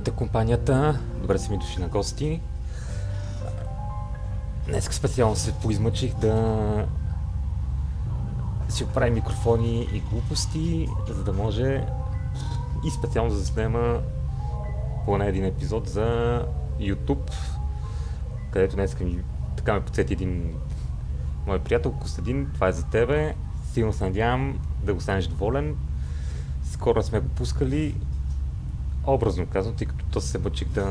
Здравейте компанията, добре са ми дошли на гости. Днес специално се поизмъчих да си оправим микрофони и глупости, за да може и специално да заснема поне един епизод за YouTube, където днес така ме подсети един мой приятел Kostadin. Това е за тебе, силно се надявам да го станеш доволен. Скоро сме го пускали, образно казвам, тъй като то се мъчих да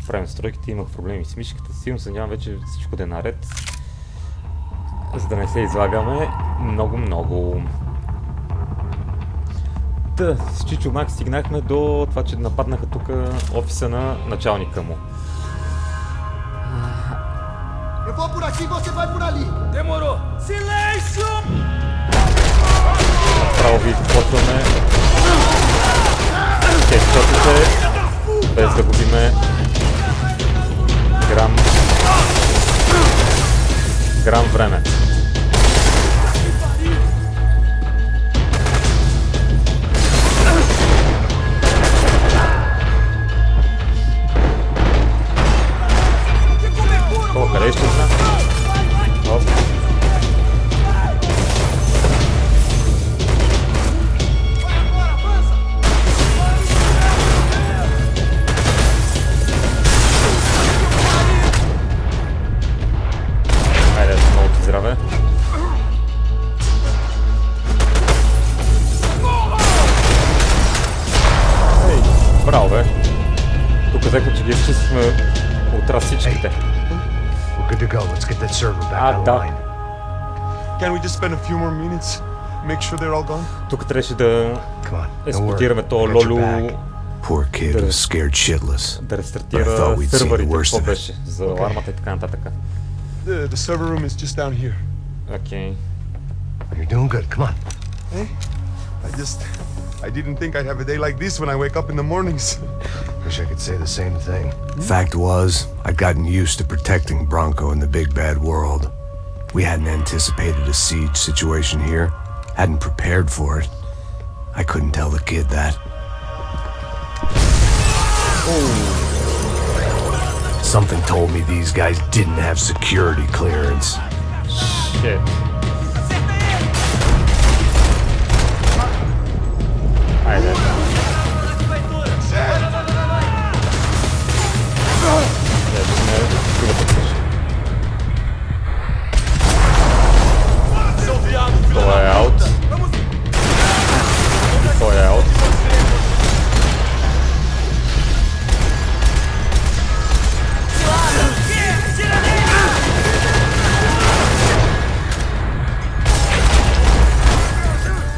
правим стройките, имах проблеми с мишката, силно се надявам вече всичко да е наред, за да не се излагаме много. С Чичо Мак стигнахме до това, че нападнаха тук офиса на началника му. Право ви почваме хедшотите, без да губиме грам време. Къде ще знам? Хайде, много ти здраве. Ей, браво бе. Тук взехме, че ги изчистихме от раз всичките. Good to go. Let's get that server back online. Can we just spend a few more minutes? Make sure they're all gone? Тук трябваше да ескутираме то Лолу, Poor kid was scared shitless. да рестартира сървърите, какво беше, за алармата и така нататък. The server room is just down here. Окей. You're doing good. Come on. Hey? I didn't think I'd have a day like this when I wake up in the mornings. Wish I could say the same thing. Fact was, I'd gotten used to protecting Bronco in the big bad world. We hadn't anticipated a siege situation here, hadn't prepared for it. I couldn't tell the kid that. Something told me these guys didn't have security clearance. Shit. Айде. Той е аут. Той е аут.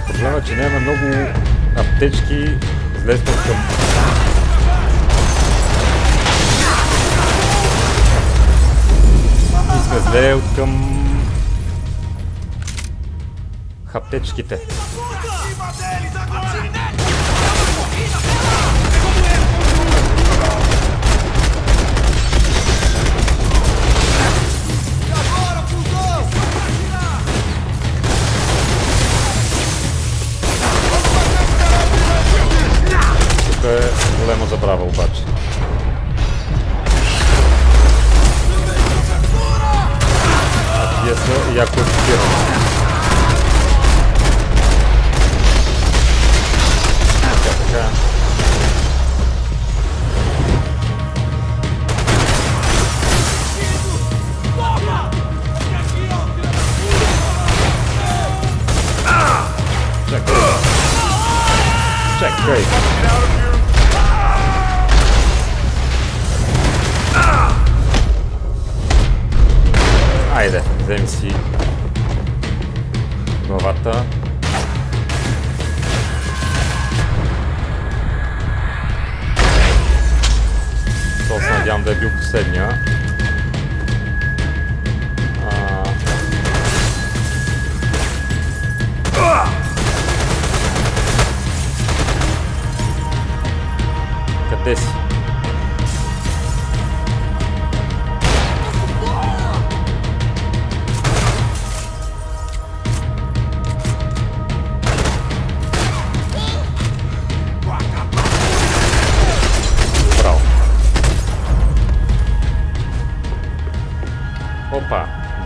Проблемът е, че нямаме много аптечки. Излезме към... И сме зле от към... аптечките. Тук е голема забрава обаче. А тия са яко екипирани. Така. Чакай. Айде, вземи си главата. То се надявам да е бил последния. Къде си?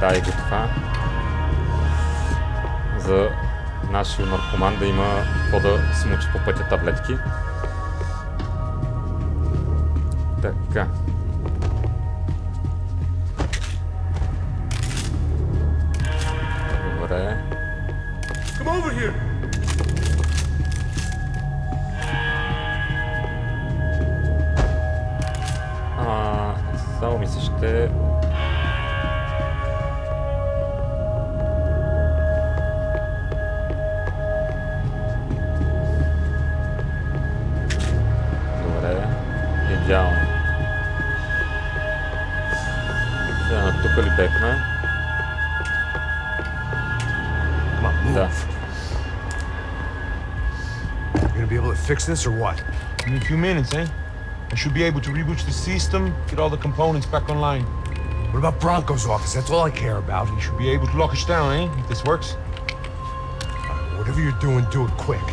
дай го това. За нашия наркоман да има какво да смучи по пътя таблетки. Така. Добре. Come over here. Само ми се ще... Добре, идеално. Сега тук ли бекна? Да. You gonna be able to fix this or what? In a few minutes, eh? I should be able to reboot the system, get all the components back online. What about Bronco's office? That's all I care about. You should be able to lock us down, eh? If this works. Whatever you're doing, do it quick.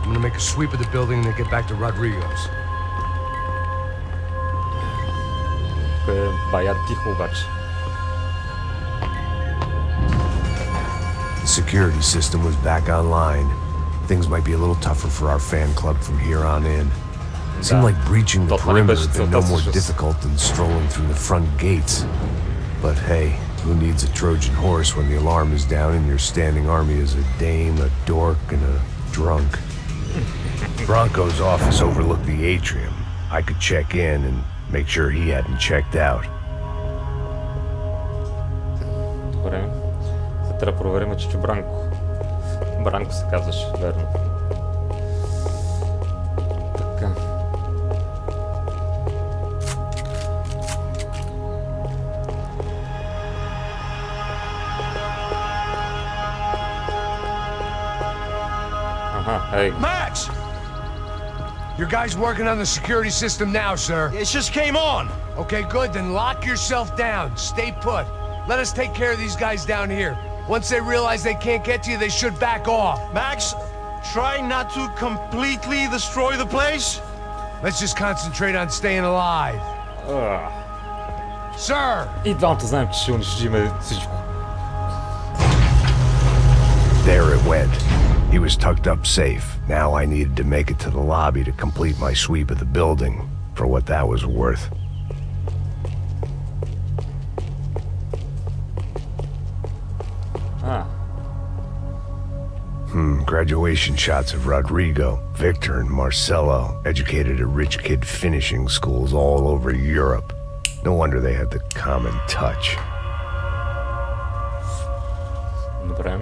I'm gonna make a sweep of the building and then get back to Rodrigo's. Бая тихо обаче. The security system was back online. Things might be a little tougher for our fan club from here on in. It seemed like breaching the perimeter had been no more difficult than strolling through the front gates. But hey, who needs a Trojan horse when the alarm is down and your standing army is a dame, a dork, and a drunk? Bronco's office overlooked the atrium. I could check in and make sure he hadn't checked out. Добре. Сега трябва да проверим Чичо Бранко. Бранко се казваше, верно. Така. Hey. Max! Your guy's working on the security system now, sir. It just came on. Okay, good. Then lock yourself down. Stay put. Let us take care of these guys down here. Once they realize they can't get to you, they should back off. Max, try not to completely destroy the place. Let's just concentrate on staying alive. Sir! И двамата знаем, че ще унищожиме всичко. There it went. He was tucked up safe. Now I needed to make it to the lobby to complete my sweep of the building, for what that was worth. Graduation shots of Rodrigo, Victor, and Marcelo, educated at rich kid finishing schools all over Europe. No wonder they had the common touch. Добре.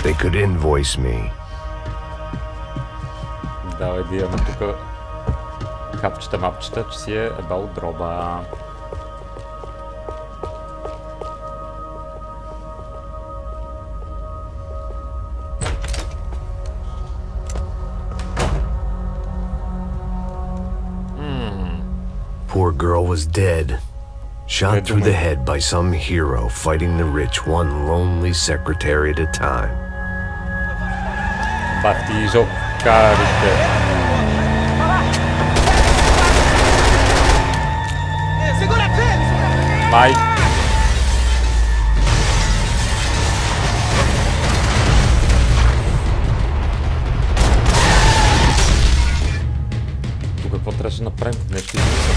They could invoice me. Давай да имаме тук хапчета, мапчета, че си е ебал дроба. Poor girl was dead. Shot through the head by some hero fighting the rich one lonely secretary at a time. Бати жокарите. Май. Тук какво трябваше да направим? Нещо измисля.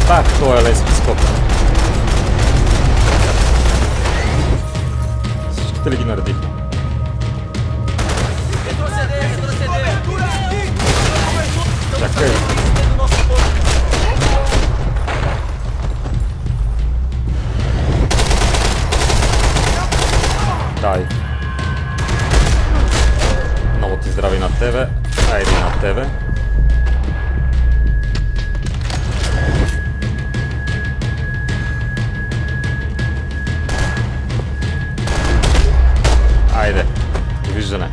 Так, той е лески скок. Всичките ли ги наредихме? Чакай. Дай. Много ти здрави на тебе. Айде на тебе. Айде, довиждане.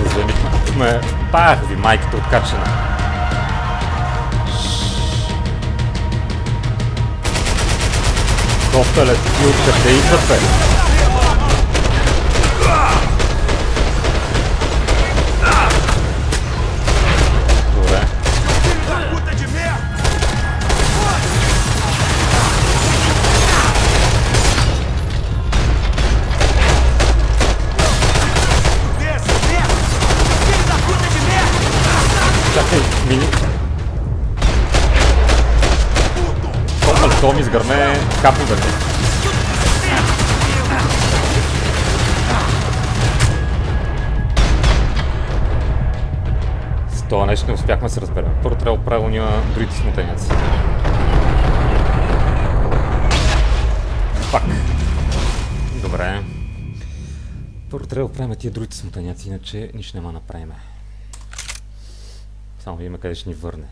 Зазвенихме. Пах ви, майката откачена. Доста лет, ти откъде идват, бе? Добре. Чакай, мини. То ми изгърме капове. С това нещо не успяхме да се разберем. Първо трябва да правилно има другите смотеняци. Пак. Добре. Първо трябва да правим тия другите смотеняци, иначе нищо няма да направим. Само видим къде ще ни върне.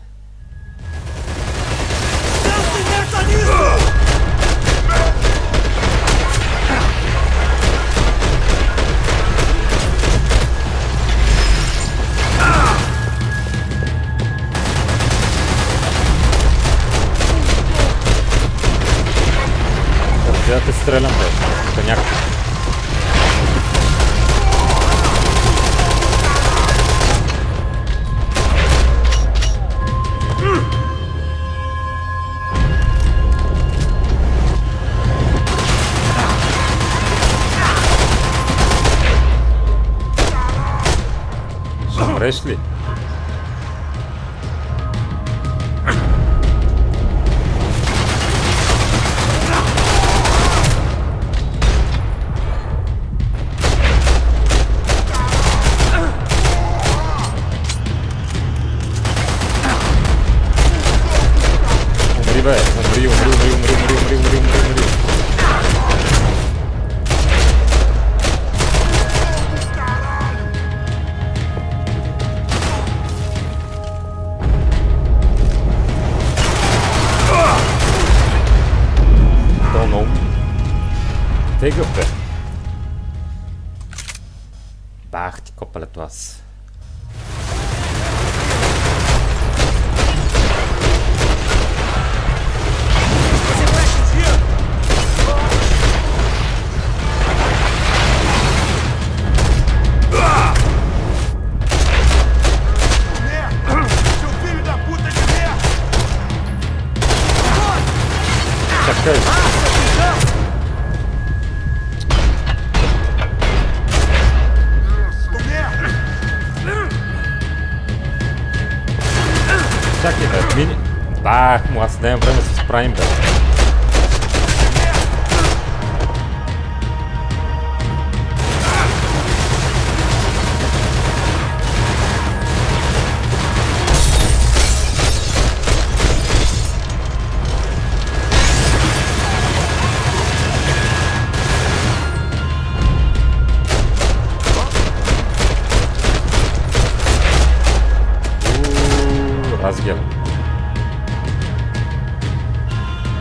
Да те стрелям, бе. Някак. Умреш ли? Умри, бе! Умри! Тегъв, бе. Бах ти копалето аз. Чакай. Чакай, бе, мини. Бах му, аз нямам време да се справим, бе.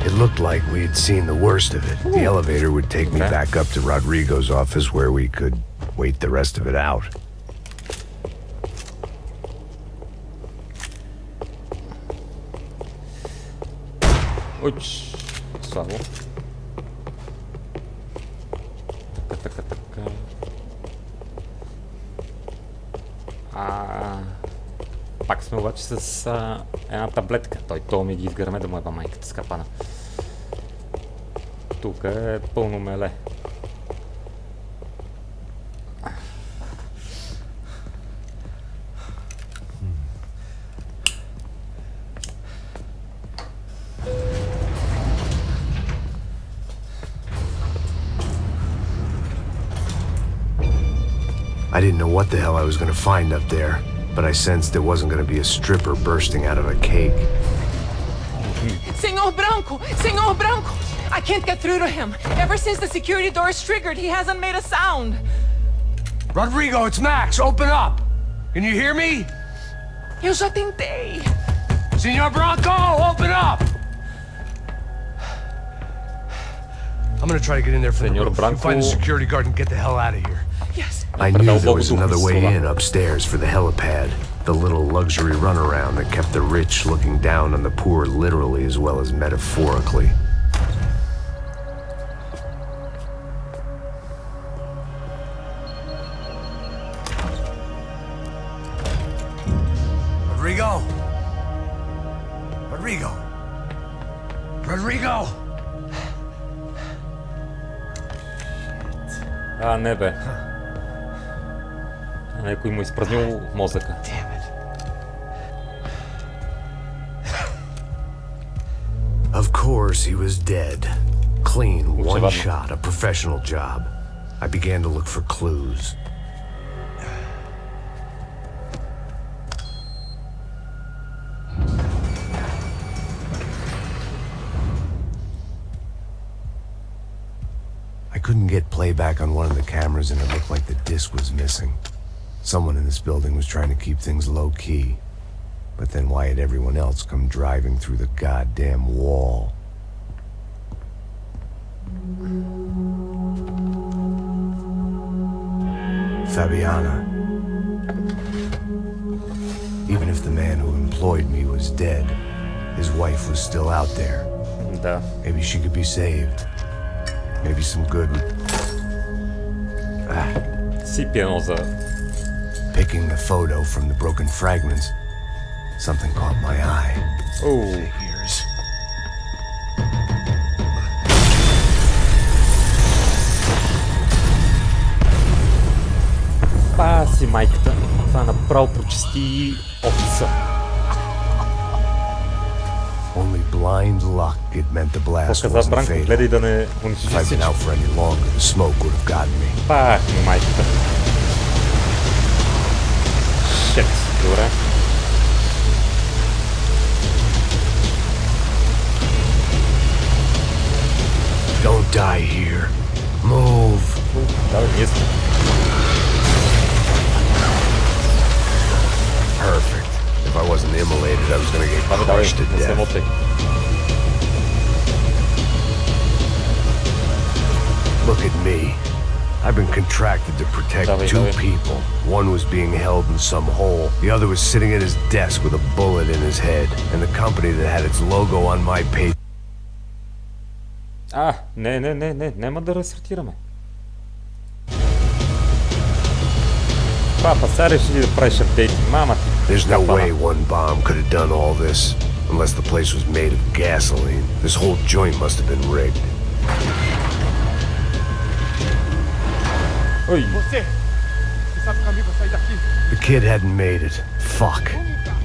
It looked like we had seen the worst of it. The elevator would take me back up to Rodrigo's office where we could wait the rest of it out. Уч, слабо. Така. Пак сме обаче с една таблетка. Той ми ги изгърме да му еба майката с капана. Тук е пълно меле. I didn't know what the hell I was going to find up there, but I sensed it wasn't going to be a stripper bursting out of a cake. Senor Branco! I can't get through to him. Ever since the security door is triggered, he hasn't made a sound. Rodrigo, it's Max. Open up. Can you hear me? Eu já tentei. Senor Branco, open up. I'm going to try to get in there from the roof. You find the security guard and get the hell out of here. Yes. I knew there was another way in upstairs for the helipad. The little luxury runaround that kept the rich looking down on the poor literally as well as metaphorically. Rodrigo? Rodrigo? Rodrigo? Не бе. Някой му изпразнил мозъка. Of course he was dead. Clean, one shot, a professional job. I began to look for clues. I couldn't get playback on one of the cameras and it looked like the disc was missing. Someone in this building was trying to keep things low-key. But then why had everyone else come driving through the goddamn wall? Fabiana. Even if the man who employed me was dead, his wife was still out there. Да. Maybe she could be saved. Maybe some good would... Сипи едно за... Picking the photo from the broken fragments, something caught my eye. Оу. Figures. Паси майката. Това направо прочисти офиса. Only blind luck it meant the blast Каза wasn't Бранко, fatal. гледай да не If унищожи I'd been всичко. out for any longer, the smoke would have gotten me. Пах ми майката. Шет, добре. Don't die here. Move. Да, бе, ние сме. Perfect. If I wasn't immolated, I was gonna get Давай, crushed to не се death. мотей. Look at me. I've been contracted to protect Давай, two давай. people. One was being held in some hole. The other was sitting at his desk with a bullet in his head. And the company that had its logo on my page. Няма да рестартираме. Папа, сега решили да правиш апдейти. Мама ти. There's no капана. way one bomb could have done all this. Unless the place was made of gasoline. This whole joint must have been rigged. Ой, Você sabe o caminho pra sair daqui? The kid hadn't made it. Fuck.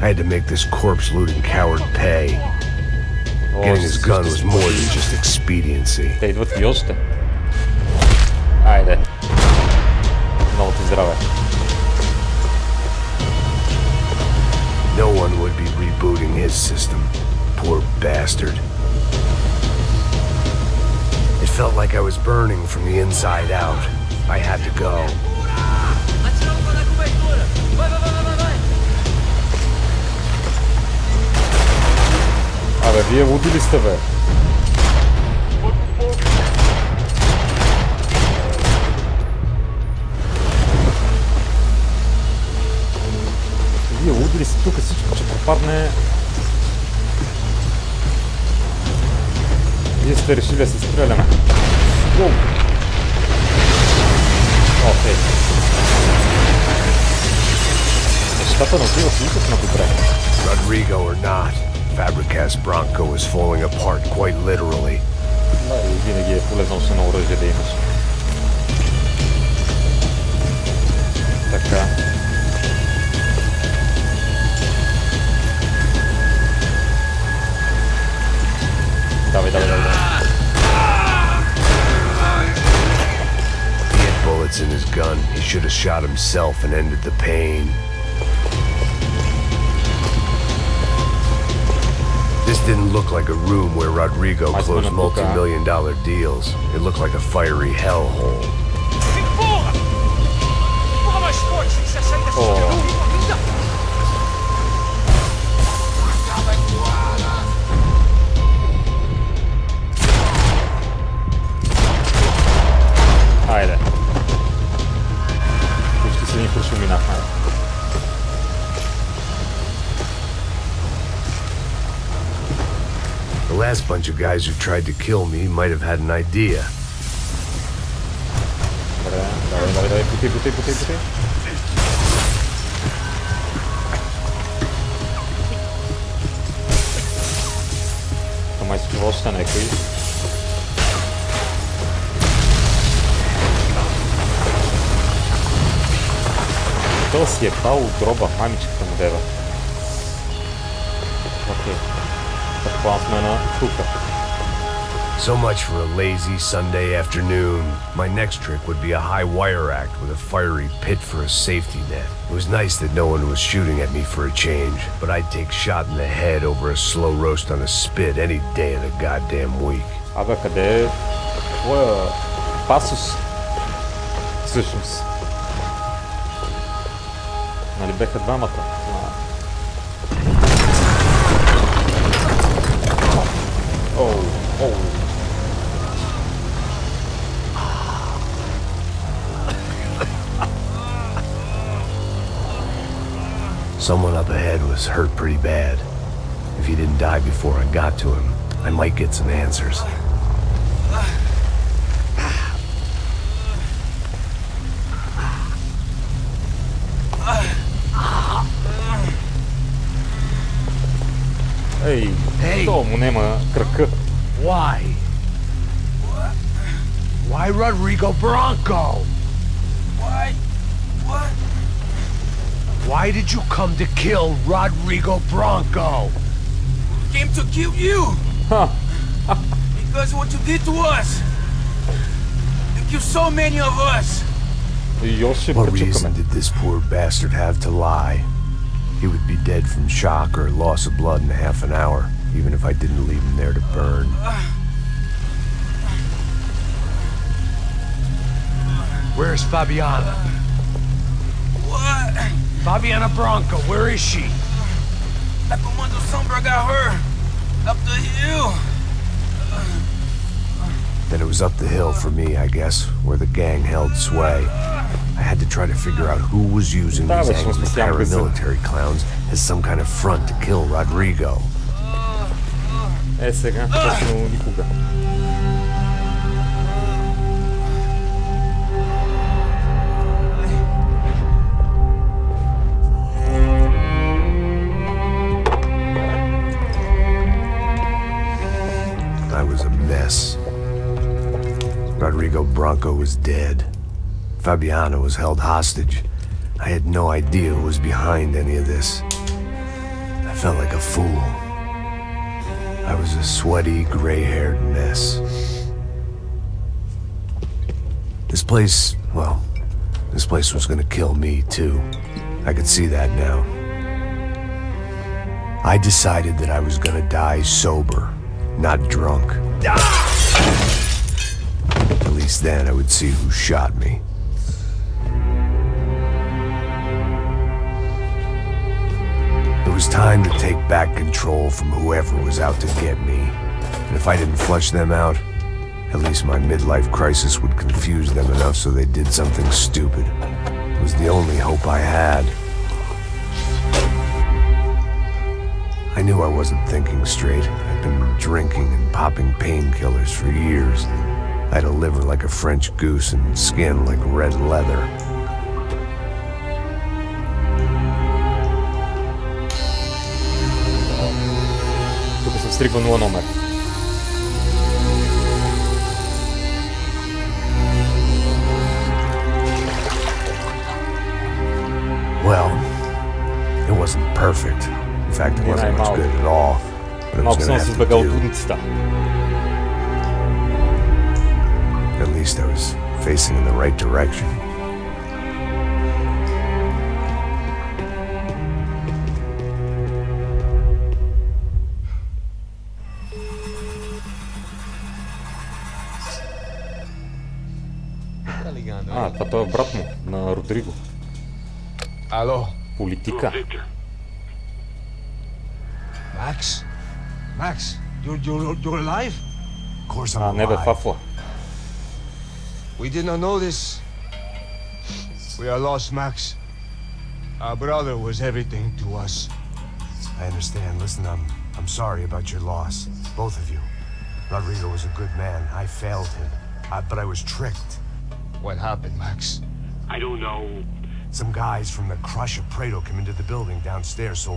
I had to make this corpse-looting coward pay. Getting his gun was more than just expediency. Те идват и още. Айде. Много ти здраве. No one would be rebooting his system. Poor bastard. It felt like I was burning from the inside out. I had to go. Абе, вие луди ли сте, бе? Вие луди ли сте тук, всичко ще пропадне? Вие сте решили да се стреляме. Воу! Окей. Нещата не отиват никак на добре. Rodrigo or not, Fabricas Bronco was falling apart quite literally. Да, и винаги е полезно още на оръжие да имаш. Така. Давай. He had bullets in his gun. He should have shot himself and ended the pain. This didn't look like a room where Rodrigo closed multi-million-dollar deals. It looked like a fiery hellhole. Empurra! Empurra mais forte se quiser sair dessa vida! Айде. Почти се ни прошуминахме. The last bunch of guys who tried to kill me might have had an idea. Добре, давай, пути. май струва още някой. Това си е пал от дроба, мамичката му дева. Окей. Предполагам сме на тука. So much for a lazy Sunday afternoon. My next trick would be a high wire act with a fiery pit for a safety net. It was nice that no one was shooting at me for a change, but I'd take shot in the head over a slow roast on a spit any day of the goddamn week. Абе, къде е твоя пасус? Всъщност. Нали беха двамата? Оу. Someone up ahead was hurt pretty bad. If he didn't die before I got to him, I might get some answers. Hey, то му нема кръка. Why? Why Rodrigo Bronco? Why? What? Why did you come to kill Rodrigo Bronco? Came to kill you! Because what you did to us! You killed so many of us! What reason did this poor bastard have to lie? He would be dead from shock or loss of blood in half an hour, even if I didn't leave him there to burn. Where's Fabiana? What? Fabiana Bronco, where is she? That Commander Sombra got her! Up the hill! Then it was up the hill for me, I guess, where the gang held sway. I had to try to figure out who was using these angry paramilitary clowns as some kind of front to kill Rodrigo. Сега, точно никога. I was a mess. Rodrigo Bronco was dead. Fabiana was held hostage. I had no idea who was behind any of this. I felt like a fool. I was a sweaty, gray-haired mess. This place was gonna kill me too. I could see that now. I decided that I was gonna die sober, not drunk. At least then I would see who shot me. It was time to take back control from whoever was out to get me. And if I didn't flush them out, at least my midlife crisis would confuse them enough so they did something stupid. It was the only hope I had. I knew I wasn't thinking straight. I'd been drinking and popping painkillers for years. I had a liver like a French goose and skin like red leather. Тук съм стригва 0 номер. Well, it wasn't perfect. In fact, it wasn't much good at all. But it was gonna have to do. At least I was facing in the right direction. Това е брат му на Родриго. Hello. Политика. Max? Max, you're alive? Of course I'm Не бе, alive. фафла. We did not know this. We are lost, Max. Our brother was everything to us. I understand. Listen, I'm sorry about your loss. Both of you. Rodrigo was a good man. I failed him. But I was tricked. What happened, Max? I don't know. Some guys from the Crush of Prado came into the building downstairs, so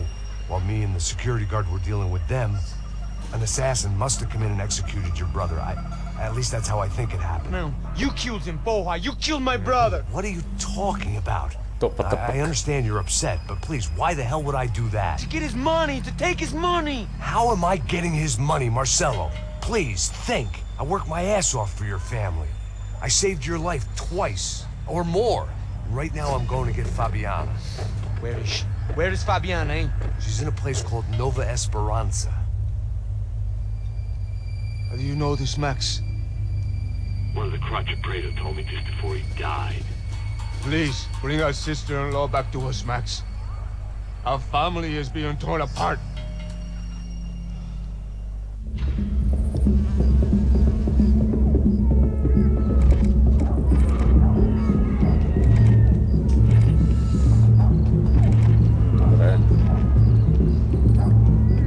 while me and the security guard were dealing with them, An assassin must have come in and executed your brother. At least that's how I think it happened. No, you killed him, Boha. You killed my brother. What are you talking about? Топа. I understand you're upset, but please, why the hell would I do that? To get his money, to take his money. How am I getting his money, Marcelo? Please, think. I worked my ass off for your family. I saved your life twice, or more. Right now I'm going to get Fabiana. Where is she? Where is Fabiana, eh? She's in a place called Nova Esperanza. How do you know this, Max? One of the Crotchet Praetor told me just before he died. Please, bring our sister-in-law back to us, Max. Our family is being torn apart.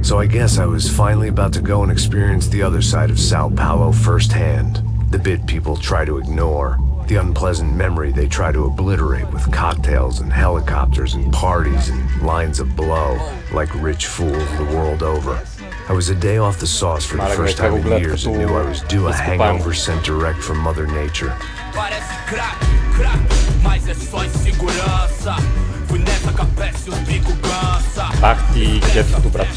So I guess I was finally about to go and experience the other side of Sao Paulo firsthand. The bit people try to ignore. The unpleasant memory they try to obliterate with cocktails and helicopters and parties and lines of blow, like rich fools the world over. I was a day off the sauce for the first time in years and knew I was due a hangover sent direct from Mother Nature. Party, gdzie tu brać?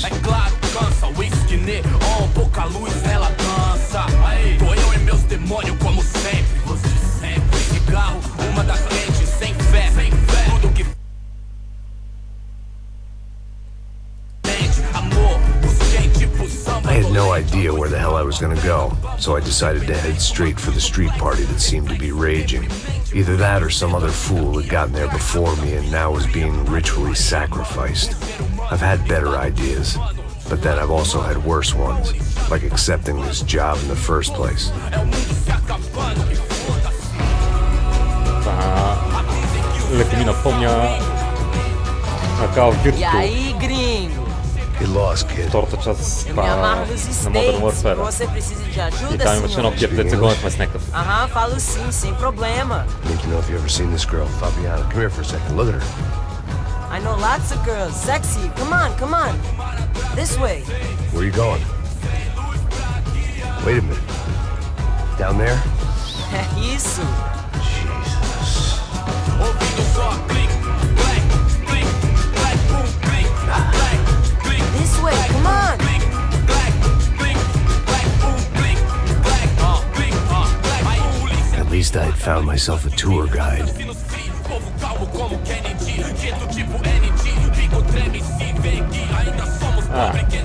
I had no idea where the hell I was gonna go, so I decided to head straight for the street party that seemed to be raging. Either that or some other fool had gotten there before me and now was being ritually sacrificed. I've had better ideas, but then I've also had worse ones, like accepting this job in the first place. Леко ми напомня на Call of Duty. E aí, gringo? Get lost, kid. Втората част Eu me amarro nos на Modern States. Warfare. Você precisa de И ajuda, там имаше едно senhor? пир, дето се гонят с някакъв. Aham, falo sim, sem problema. Need to know if you ever seen this girl, Fabiana. Come here for a second. Look at her. I know lots of girls, sexy. Come on. This way. Where are you going? Wait a minute. Down there? É isso. Jesus. This way, come on. At least I had found myself a tour guide.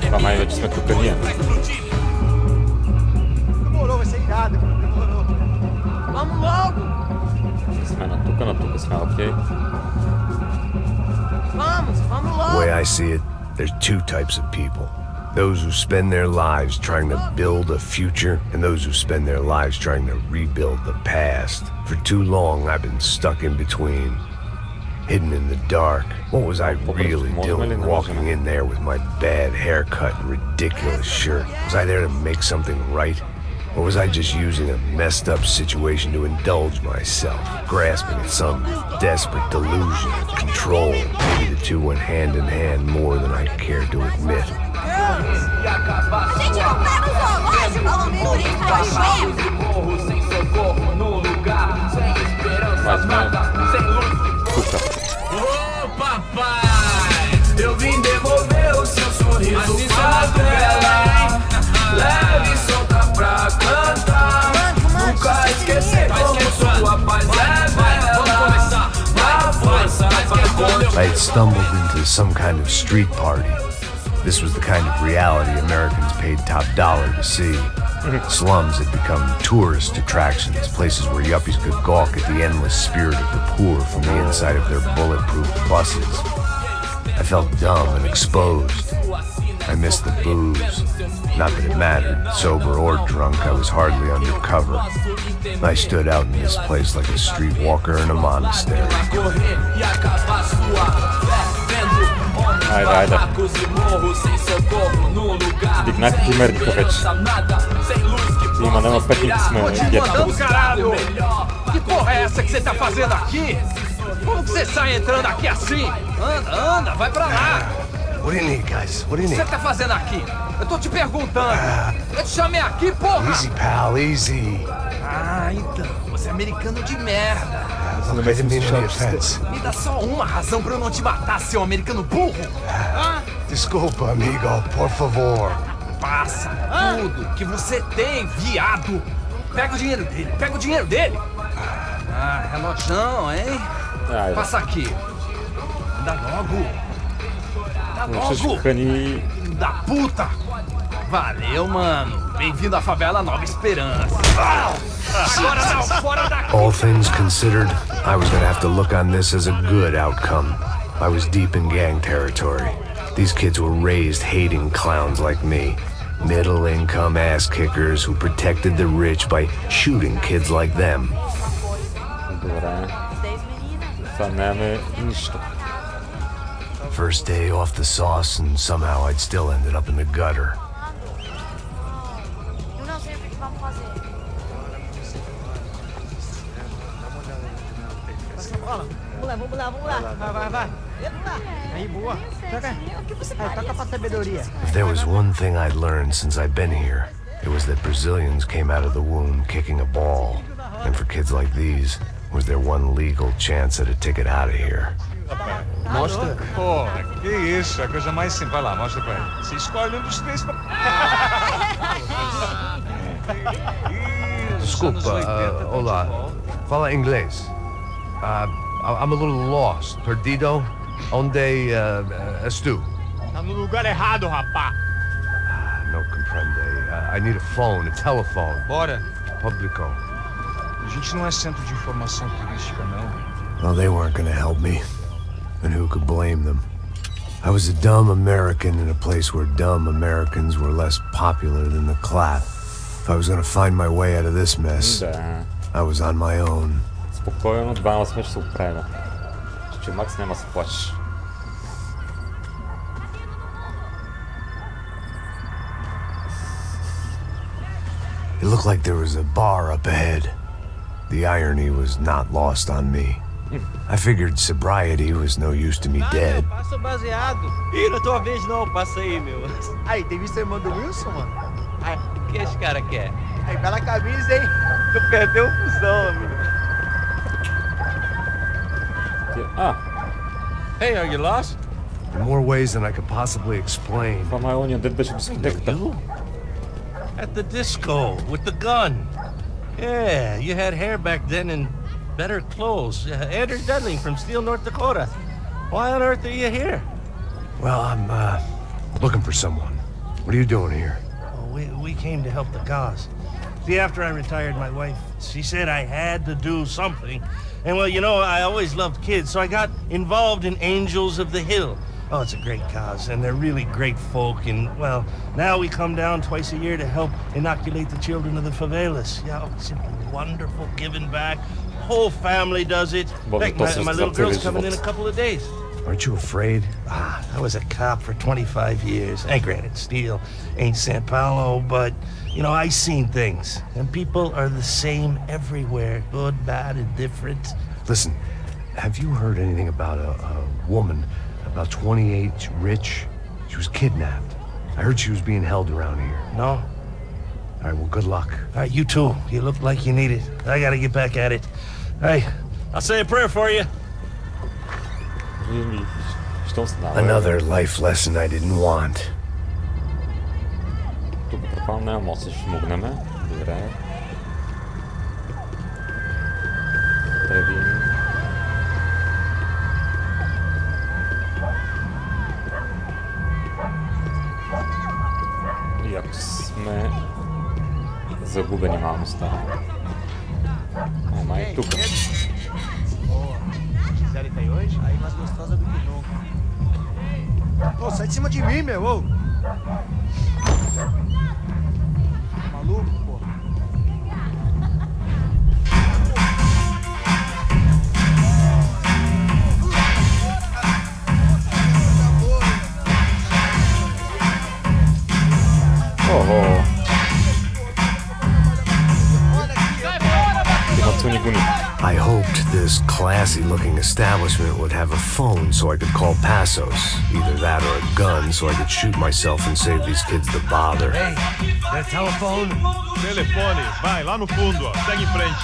Това май вече сме тук ние. Vamos logo. Сме на тук сме, окей. Vamos The logo. way I see it, there's two types of people. Those who spend their lives trying to build a future, and those who spend their lives trying to rebuild the past. For too long, I've been stuck in between, hidden in the dark. What was I really doing walking in there with my bad haircut and ridiculous shirt? Was I there to make something right? Or was I just using a messed up situation to indulge myself, grasping at some desperate delusion of control? Maybe the two went hand in hand more than I cared to admit. Eu vim devolver o seu sorriso favela. Leve e solta pra cantar. Nunca esquecer como sua paz é bela. Na força, I had stumbled into some kind of street party. This was the kind of reality Americans paid top dollar to see. Slums had become tourist attractions, places where yuppies could gawk at the endless spirit of the poor from the inside of their bulletproof buses. I felt dumb and exposed. I missed the booze. Not that it mattered, sober or drunk, I was hardly undercover. I stood out in this place like a streetwalker in a monastery. Айде. Дигнах примерите вече. Има, няма петните сме гетто. Caralho! Que porra é essa que você tá fazendo aqui? Como que você sai entrando aqui assim? Anda, vai pra lá! What do you need, guys? What do you O que need? você tá fazendo aqui? Eu tô te perguntando. Eu te chamei aqui, porra! Easy, pal, easy. Ah, então. Você é americano de merda. Look, I didn't mean any offense. Me dá só uma razão pra eu não te matar, seu americano burro. Desculpa, amigo, por favor. Passa tudo que você tem, viado. Pega o dinheiro dele, pega o dinheiro dele. Ah, relojão, hein? Ai, Passa aqui. Dá logo. Dá logo. Shishikani. Da puta. Valeu, mano. Bem-vindo à favela Nova Esperança. Agora não, fora daqui. All things considered, I was gonna have to look on this as a good outcome. I was deep in gang territory. These kids were raised hating clowns like me. Middle-income ass-kickers who protected the rich by shooting kids like them. Добре. Това нямаме нищо. First day off the sauce, and somehow I'd still ended up in the gutter. Eu não sei o que vamos fazer. Vamos lá. Vai. Aí, boa. Toca pra sabedoria. If there was one thing I'd learned since I'd been here, it was that Brazilians came out of the womb kicking a ball. And for kids like these, was their one legal chance at a ticket out of here. Mostra. Pô, que isso, é a coisa mais simples. Vai lá, mostra pra ele. Você escolhe um dos três pra... Desculpa, olá. Fala inglês. I'm a little lost. Perdido? Onde estou? Tá no lugar errado, rapá. No comprende. I need a phone, a telephone. Bora. Publico. A gente não é centro de informação turística, não. Well, they weren't gonna help me. And who could blame them? I was a dumb American in a place where dumb Americans were less popular than the clap. If I was gonna find my way out of this mess, Да. I was on my own. Спокойно, двама сме ще се оправим. Че Макс няма да се плачеш. It looked like there was a bar up ahead. The irony was not lost on me. I figured sobriety was no use to me dead. Passa o baseado. Ih, não é tua vez não, passa aí, meu. Aí, tem visto a irmã do Wilson, mano? Ai, o que esse cara quer? Aí, bela camisa, hein? Tu perdeu o fusão, amigo. Ah, Hey, are you lost? In more ways than I could possibly explain. това май ония дед беше дискотеката. At the disco with the gun. Yeah, you had hair back then and better clothes. Andrew Dudley from Steele, North Dakota. Why on earth are you here? Well, I'm looking for someone. What are you doing here? Well, we came to help the cause. See, after I retired, my wife, she said I had to do something. And well, you know, I always loved kids, so I got involved in Angels of the Hill. Oh, it's a great cause, and they're really great folk. And, well, now we come down twice a year to help inoculate the children of the favelas. Yeah, oh, simply wonderful, giving back. Whole family does it. In fact, my little girl's coming in a couple of days. Aren't you afraid? I was a cop for 25 years. And granted, Steele ain't San Paulo, but, you know, I seen things. And people are the same everywhere. Good, bad, indifferent. Listen, have you heard anything about a woman, about 28, rich? She was kidnapped. I heard she was being held around here. No? All right, well, good luck. All right, you too. You look like you need it. I gotta get back at it. Hey, I'll say a prayer for you. Another life lesson I didn't want. Тук пропал няма мост, ще шмугнем. Добре. Тревим. И ако сме загубени малко става. О, май тук. Gisele tá aí hoje? Aí mais gostosa do que nunca. Ô, sai de cima de mim, meu! Ô. Maluco, pô. бързо ни гони. I hoped this classy-looking establishment would have a phone so I could call Passos. Either that or a gun so I could shoot myself and save these kids the bother. Hey, that telephone? Telefone, vai, lá no fundo, ó. Segue em frente.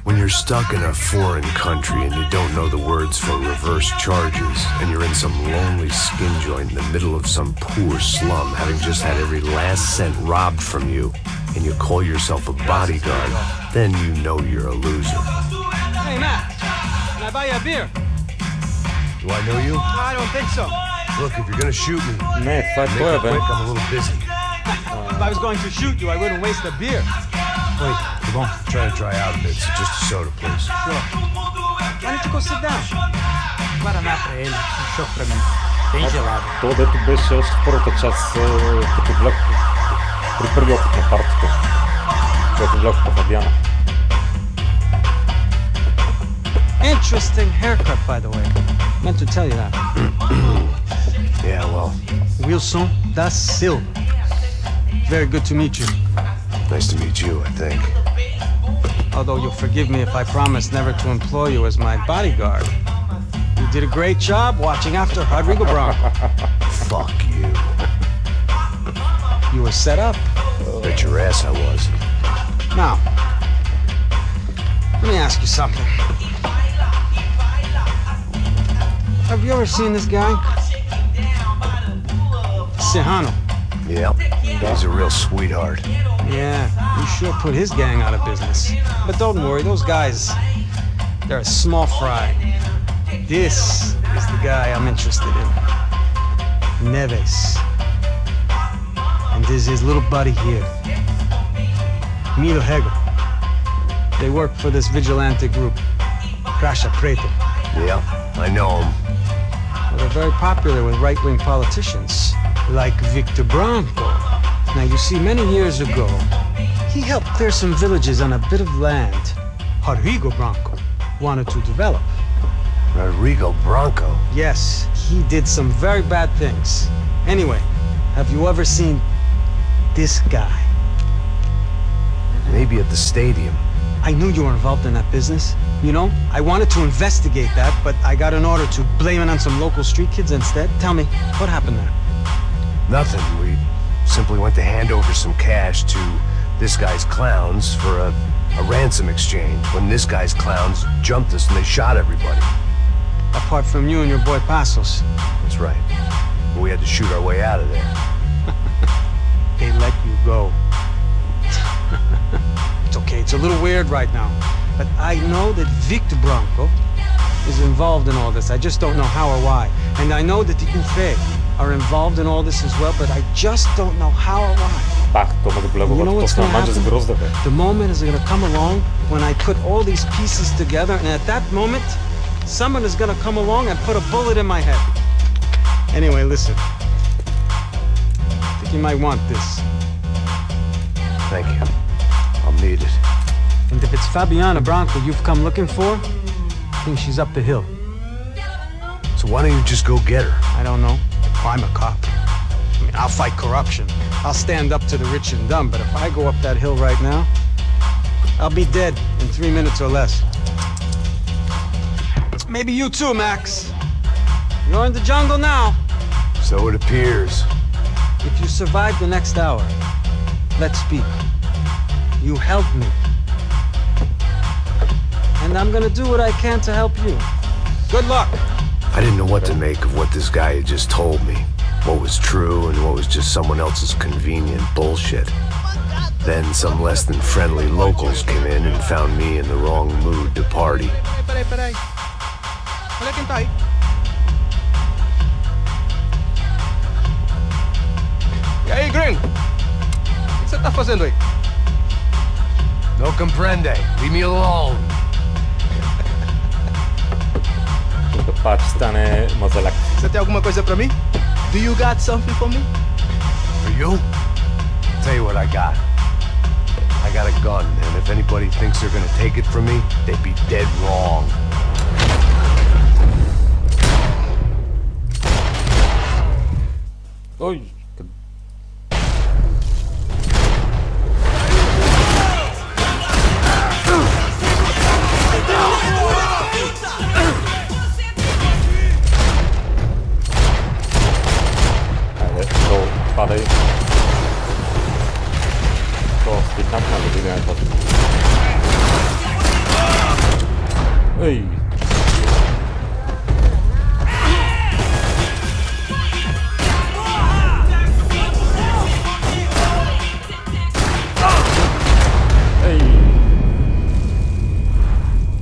When you're stuck in a foreign country and you don't know the words for reverse charges, and you're in some lonely skin joint in the middle of some poor slum, having just had every last cent robbed from you, and you call yourself a bodyguard, then you know you're a loser. Hey, Matt, can I buy you a beer? Do I know you? I don't think so. Look, if you're gonna shoot me, Не, това е make той, it бе. quick, I'm a little busy. If I was going to shoot you, I wouldn't waste a beer. Wait, come on. I'm trying to dry out a bit, so just a soda, please. Sure. Why don't you go sit down? Guaraná pra ele, choco pra mim. Bem gelado. То, дето беше още в първата част, като влях при първи опит на партията, който влях по Фабиана. Interesting haircut, by the way. Meant to tell you that. Yeah, well, Wilson da Silva. Very good to meet you. nice to meet you, I think. Although you'll forgive me if I promise never to employ you as my bodyguard. You did a great job watching after Rodrigo Bronco. Fuck you. You were set up. Bet your ass I was. Now, let me ask you something. Have you ever seen this guy? Sihano. Yep, he's a real sweetheart. Yeah, you sure put his gang out of business. But don't worry, those guys, they're a small fry. This is the guy I'm interested in. Neves. And there's his little buddy here. Milo Hegel. They work for this vigilante group, Crasha Preto. Yep, I know him. Well, they're very popular with right-wing politicians, like Victor Bronco. Now, you see, many years ago, he helped clear some villages on a bit of land Rodrigo Bronco wanted to develop. Rodrigo Bronco? Yes, he did some very bad things. Anyway, have you ever seen this guy? Maybe at the stadium. I knew you were involved in that business. You know, I wanted to investigate that, but I got an order to blame it on some local street kids instead. Tell me, what happened there? Nothing. We simply went to hand over some cash to this guy's clowns for a ransom exchange when this guy's clowns jumped us and they shot everybody. Apart from you and your boy Passos. That's right. But we had to shoot our way out of there. They let you go. It's okay, it's a little weird right now. But I know that Victor Bronco is involved in all this. I just don't know how or why. And I know that the UFE are involved in all this as well, but I just don't know how or why. You know what's going to happen? The moment is going to come along when I put all these pieces together, and at that moment, someone is going to come along and put a bullet in my head. Anyway, listen. I think you might want this. Thank you. I'll need it. And if it's Fabiana Bronco you've come looking for, I think she's up the hill. So why don't you just go get her? I don't know. I'm a cop. I mean, I'll fight corruption. I'll stand up to the rich and dumb, but if I go up that hill right now, I'll be dead in 3 minutes or less. Maybe you too, Max. You're in the jungle now. So it appears. If you survive the next hour, let's speak. You helped me. And I'm gonna do what I can to help you. Good luck. I didn't know what to make of what this guy had just told me. What was true and what was just someone else's convenient bullshit. Then some less than friendly locals came in and found me in the wrong mood to party. Peraí. Olha quem tá aí. E aí, gringo? O que você tá fazendo aí? No comprende. Leave me alone. Пак стане мазаляк. Você tem alguma coisa pra mim? Do you got something for me? For you? Tell you what I got. I got a gun, and if anybody thinks they're gonna take it from me, they'd be dead wrong. Ой. падай. То стихнахме да видим това. Ей!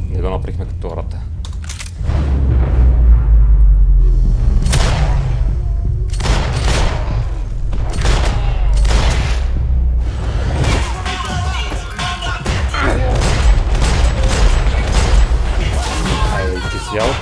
Не го наприхме като ората. Айде, ти си аут.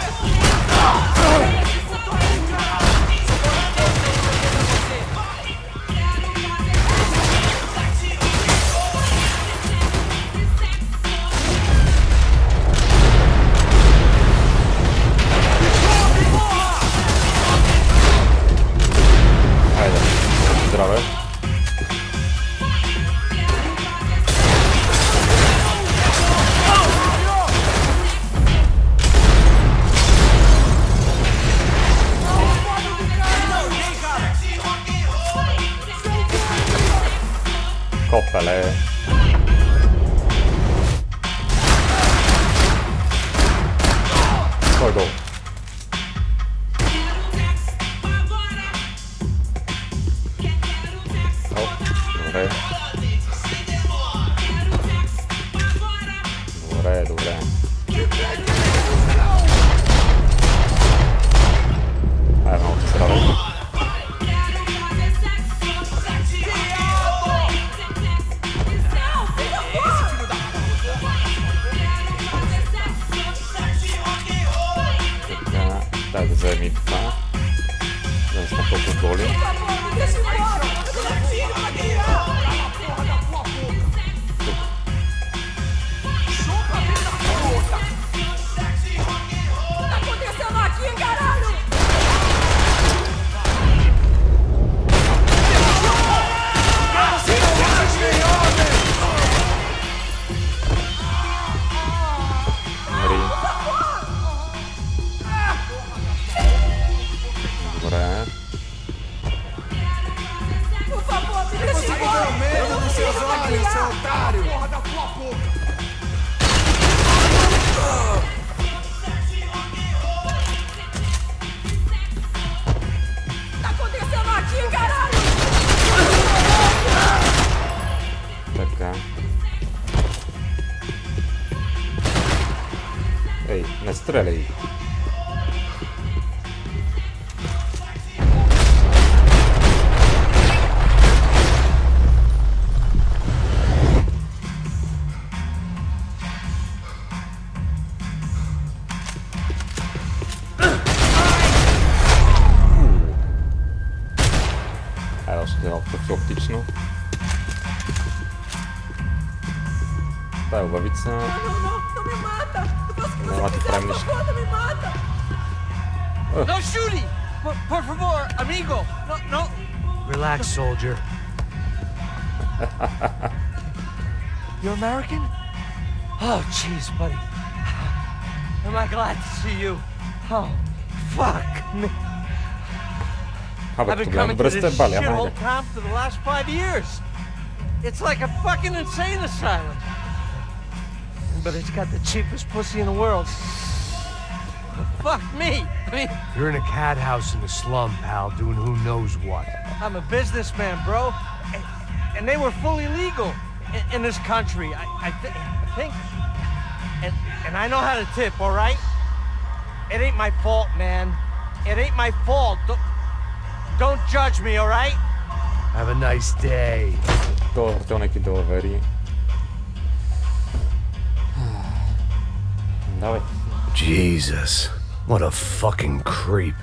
Здраве. Копеле. Кой гол? Добре. Добре, добре. Айде, много ти здраве. Така, дай да вземем и това. Да не сме толкова голи. Добре. Така. Ей, не стреляй. Още едно профилактично. Тая лъвица. Няма ти правим нищо. No shooting! Por favor, amigo! No! Relax, soldier. You American? Oh, jeez, buddy. Am I glad to see you? Oh, fuck me. I've been coming to this shithole town for the last 5 years. It's like a fucking insane asylum. But it's got the cheapest pussy in the world. Fuck me. I mean, You're in a cat house in the slum, pal, doing who knows what. I'm a businessman, bro. And they were fully legal in this country. I think. And I know how to tip, all right? It ain't my fault, man. It ain't my fault. Don't judge me, all right? Have a nice day. То neki довери. Давай. Jesus, what a fucking creep.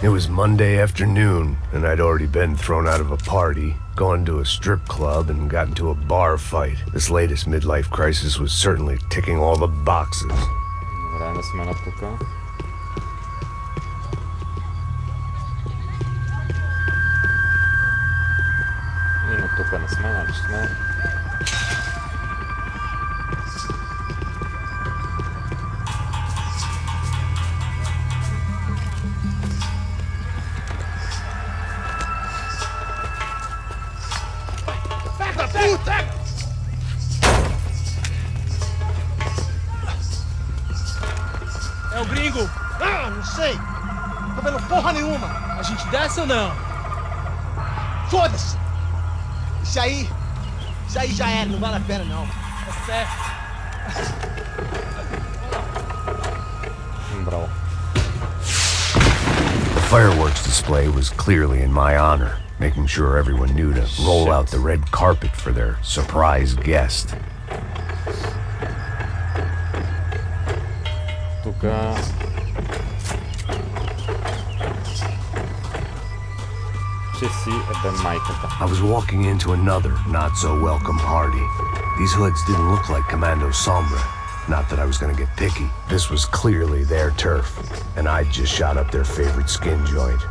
It was Monday afternoon, and I'd already been thrown out of a party, gone to a strip club, and got into a bar fight. This latest midlife crisis was certainly ticking all the boxes. Време да смена тука. И на тука не сме, значи сме. porra nenhuma. A gente desce ou não? Foda-se! Isso aí já era, não vale a pena não. Tá certo. Bravo. The fireworks display was clearly in my honor, making sure everyone knew to roll out the red carpet for their surprise guest. Тука... I was walking into another not-so-welcome party. These hoods didn't look like Commando Sombra. Not that I was gonna get picky. This was clearly their turf, and I'd just shot up their favorite skin joint.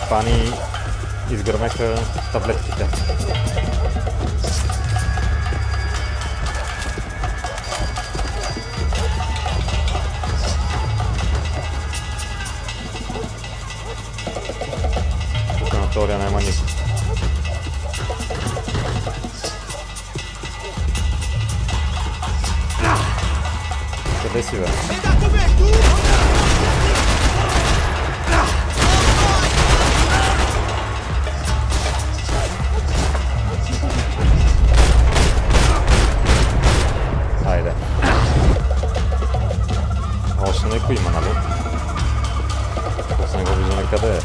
Пани изгърмеха таблетките. Тук на теория няма никой. Къде си, бе? Хайде. Още някой има, нали? Просто не го виждаме къде е.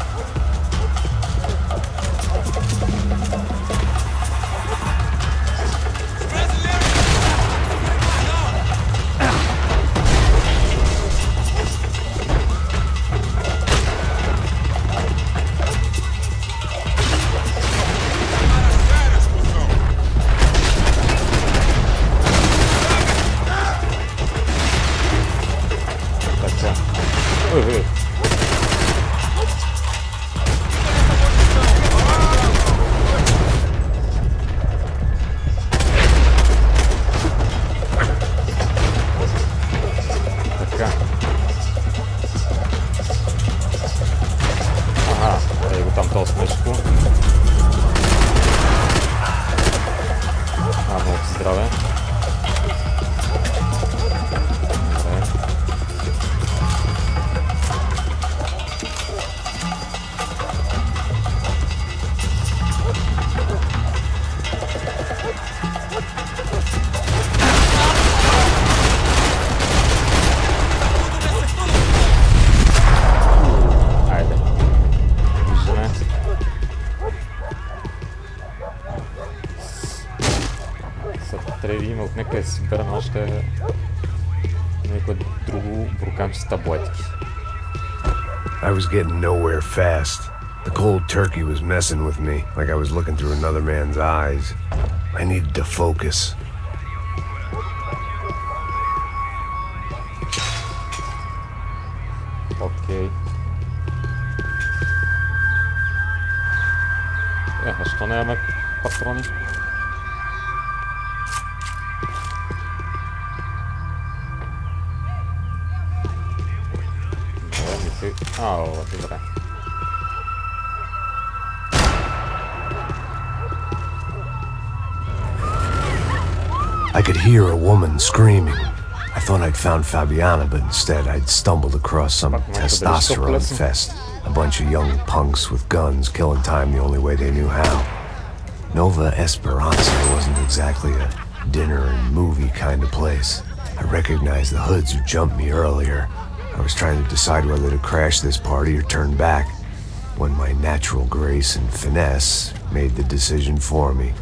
Нека да си берем още някое друго бурканче с таблетки. I was getting nowhere fast. The cold turkey was messing with me, like I was looking through another man's eyes. I needed to focus. Окей. А що нямаме патрони? Чакай. Добре. I could hear a woman screaming. I thought I'd found Fabiana, but instead I'd stumbled across some testosterone fest. A bunch of young punks with guns killing time the only way they knew how. Nova Esperanza wasn't exactly a dinner and movie kind of place. I recognized the hoods who jumped me earlier. I was trying to decide whether to crash this party or turn back, when my natural grace and finesse made the decision for me.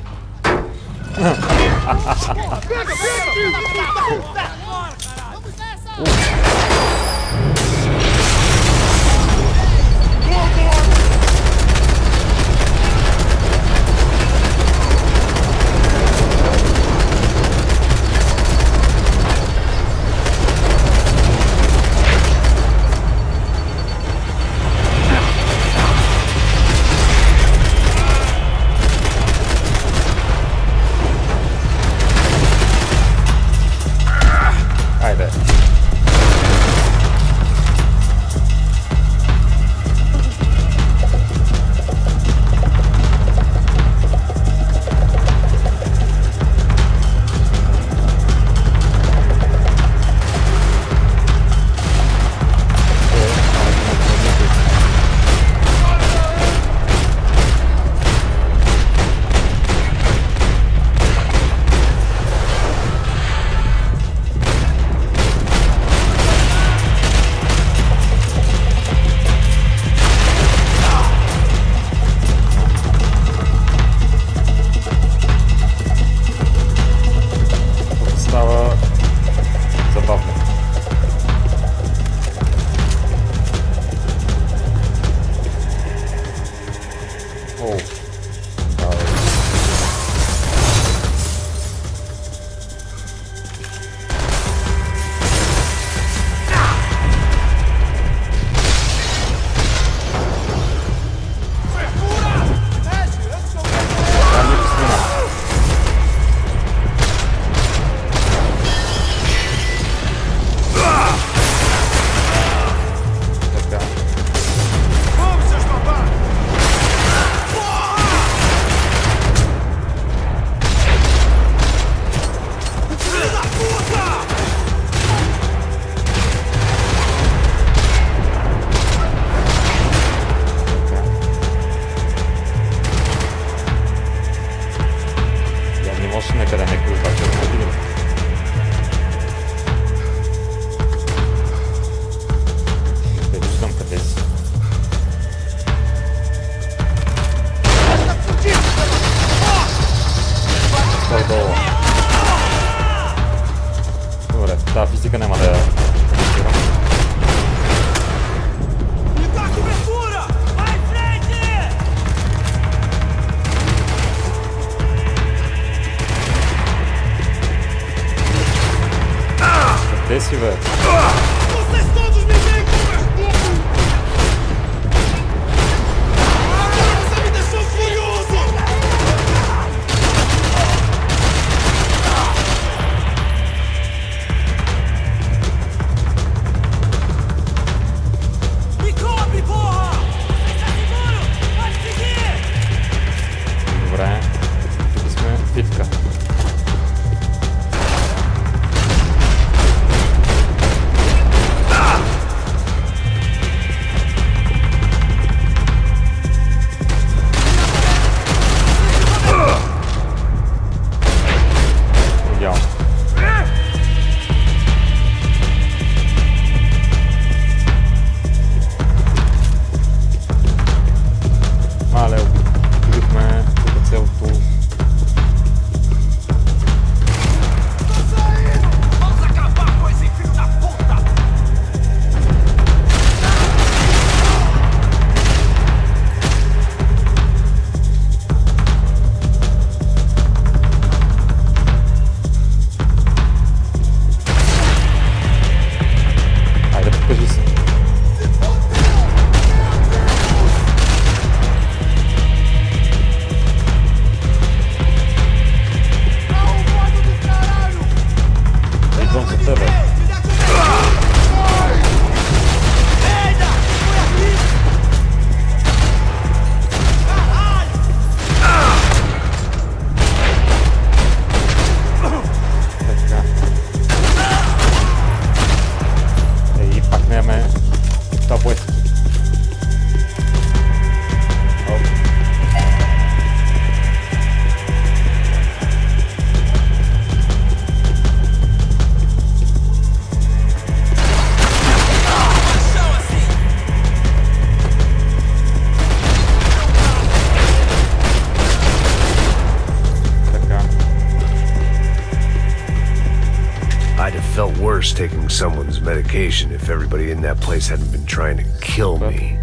felt worse taking someone's medication if everybody in that place hadn't been trying to kill me.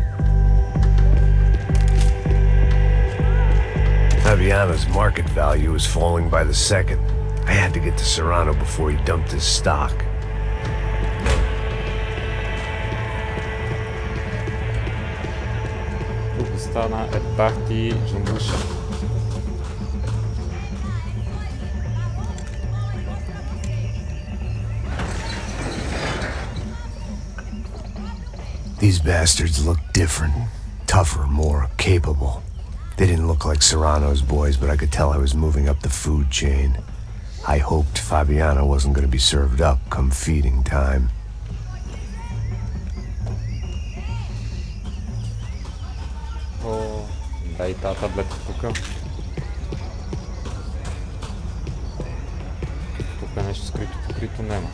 Fabiano's market value was falling by the second. I had to get to Serrano before he dumped his stock. Тук стана етахти джумбуша. These bastards looked different, tougher, more capable. They didn't look like Serrano's boys, but I could tell I was moving up the food chain. I hoped Fabiano wasn't going to be served up come feeding time. О, дай тази таблетка тук. Тук е нещо скрито, покрито няма.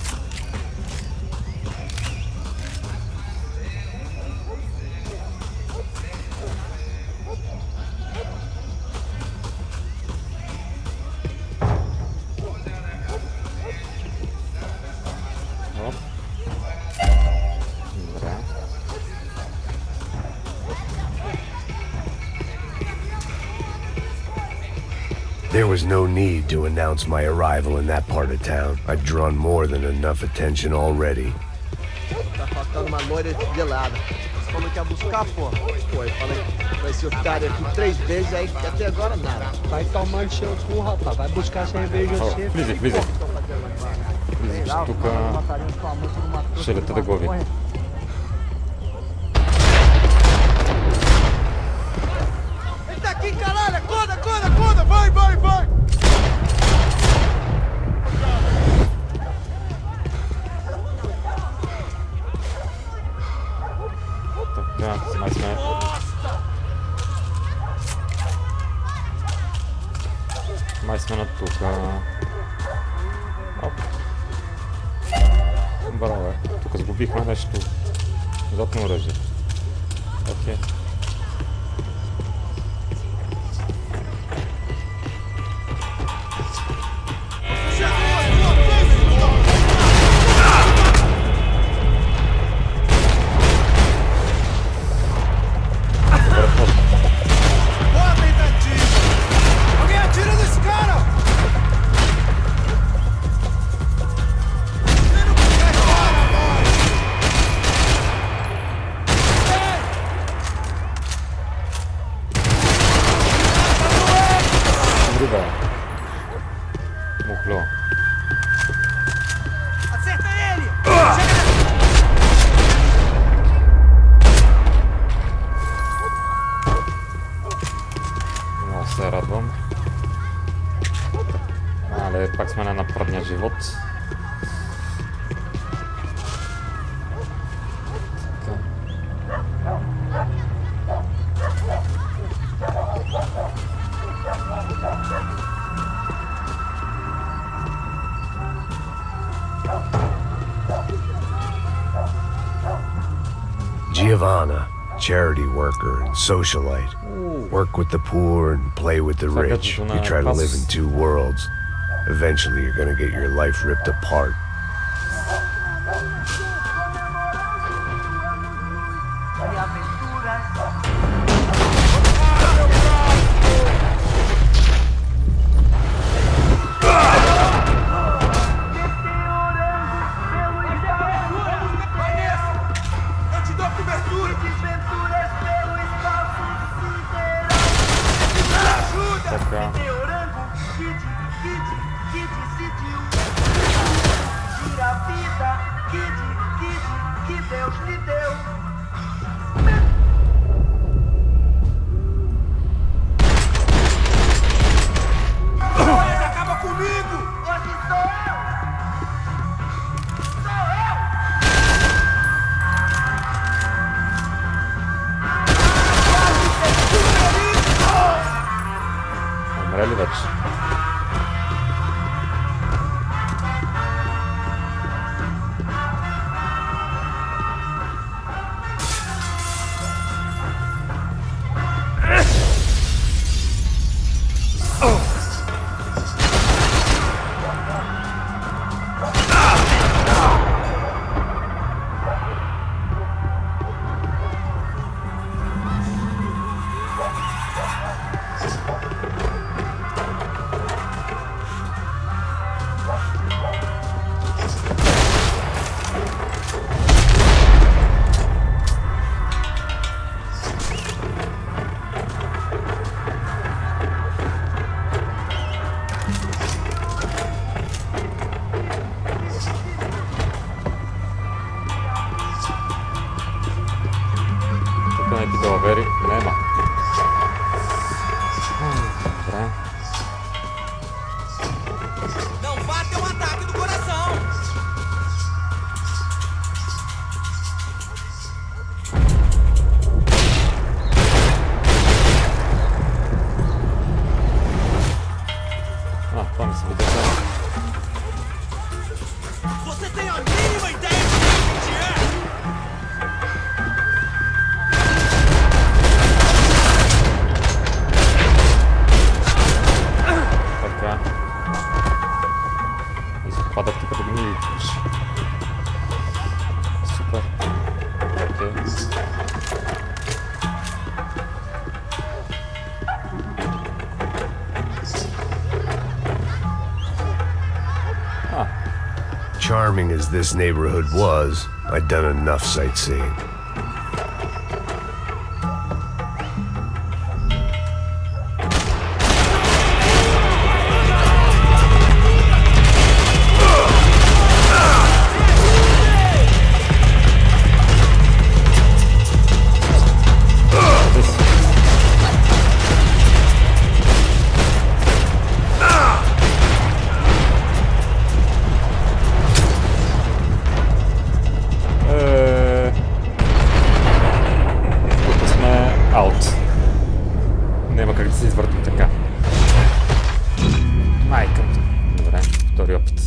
There was no need to announce my arrival in that part of town. I'd drawn more than enough attention already. Tá faltando uma loira gelada. Falou que ia buscar, pô. Pô, eu falei, vai ser otário aqui 3 vezes aí, até agora nada. Vai tomando seu cu, rapaz. Vai buscar cerveja você. Влизай. Тук ще лета да го ви. Aqui, caralho! Acorda! Vai! Така, май сме на тук. Оп. Браво, тук сгубихме нещо. Зотно оръжие. Окей. Се радвам. Але пак сме на предния живот. Giovanna, charity worker and socialite. Work with the poor and play with the rich. You try to live in 2 worlds. Eventually you're gonna get your life ripped apart. Умрели вече. двери нема. Добре. Não vá ter um ataque do coração. Това ми се видя. Você tem a mínima ideia de que é? Така. Изпадат тук да ми видиш. Супер. Окей. Charming as this neighborhood was, I'd done enough sightseeing. Няма как да се извъртим така. Майка. Добре, втори опит.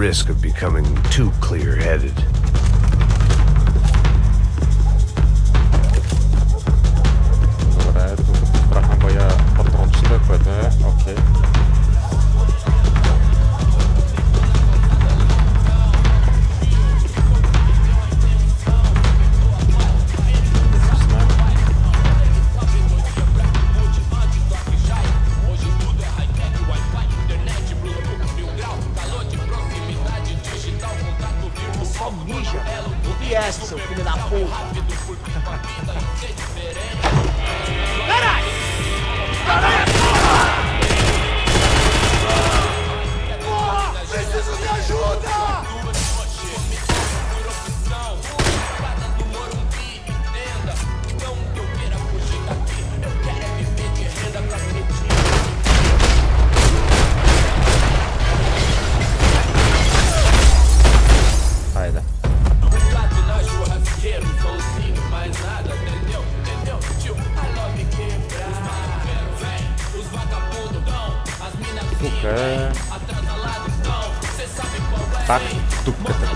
Risk of becoming too clear-headed. Добре, тук правим боя патрончета, което е окей. Seu filho da puta! Porra! Preciso de ajuda! Hayda. Тук е... Пак дупката.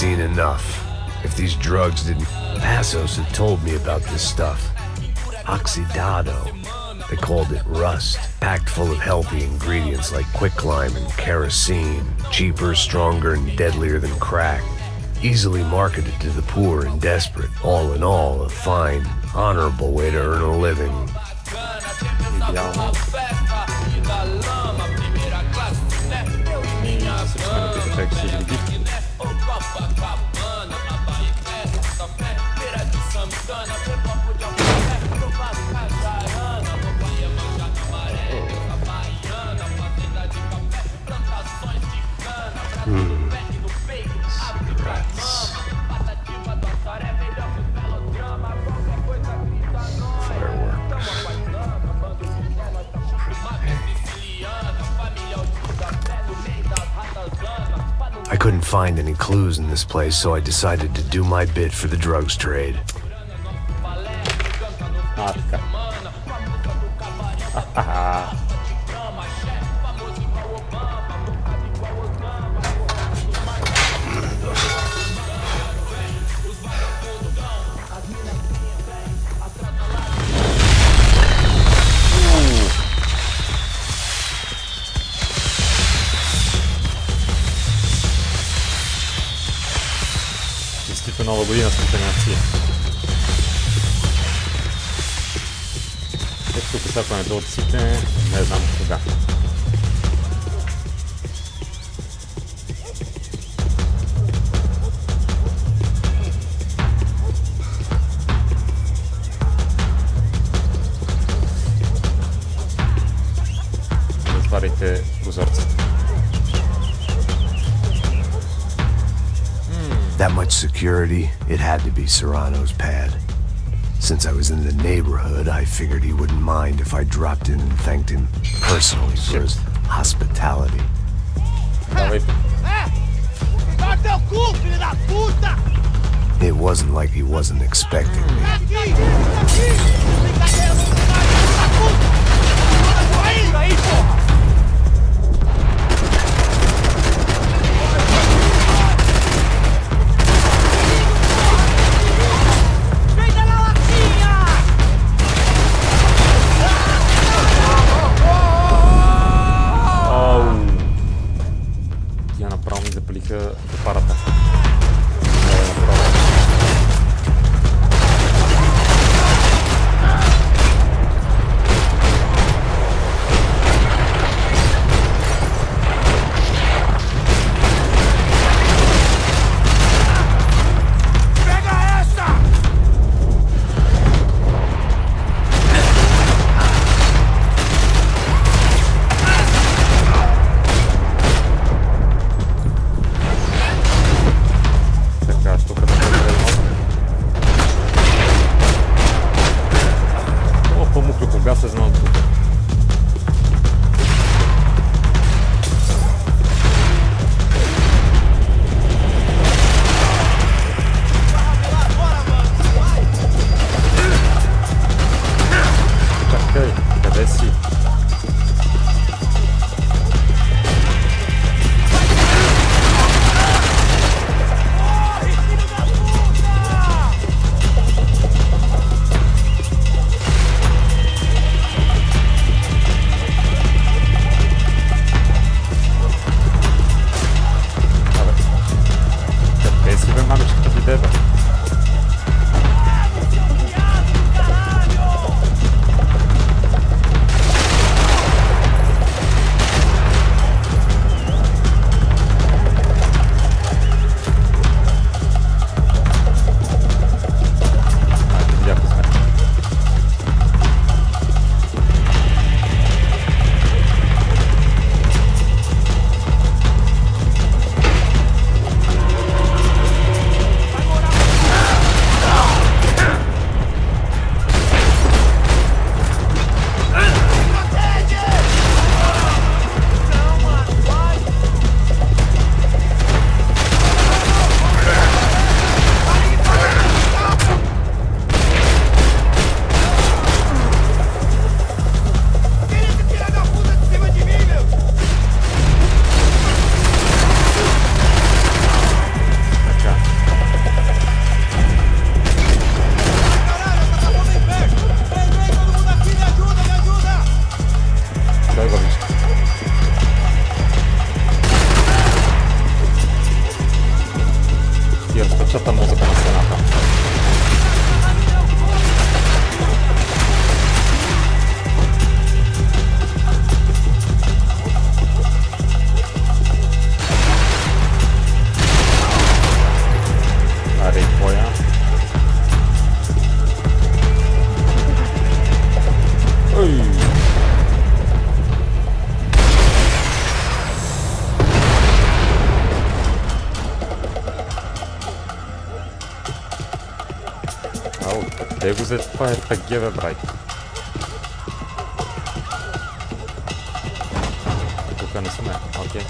seen enough. If these drugs didn't... Passos had told me about this stuff. Oxidado. They called it rust, packed full of healthy ingredients like quicklime and kerosene, cheaper, stronger, and deadlier than crack. Easily marketed to the poor and desperate. All in all, a fine, honorable way to earn a living. I couldn't find any clues in this place, so I decided to do my bit for the drugs trade. Нова година с контаминация. Ето тук сапването от сите, не знам кога. Затваряйте прозорците. That much security, it had to be Serrano's pad. Since I was in the neighborhood, I figured he wouldn't mind if I dropped in and thanked him personally for his hospitality. It wasn't like he wasn't expecting me. Къде го взе това е ПГ, бе, брай? Тук не сме, окей.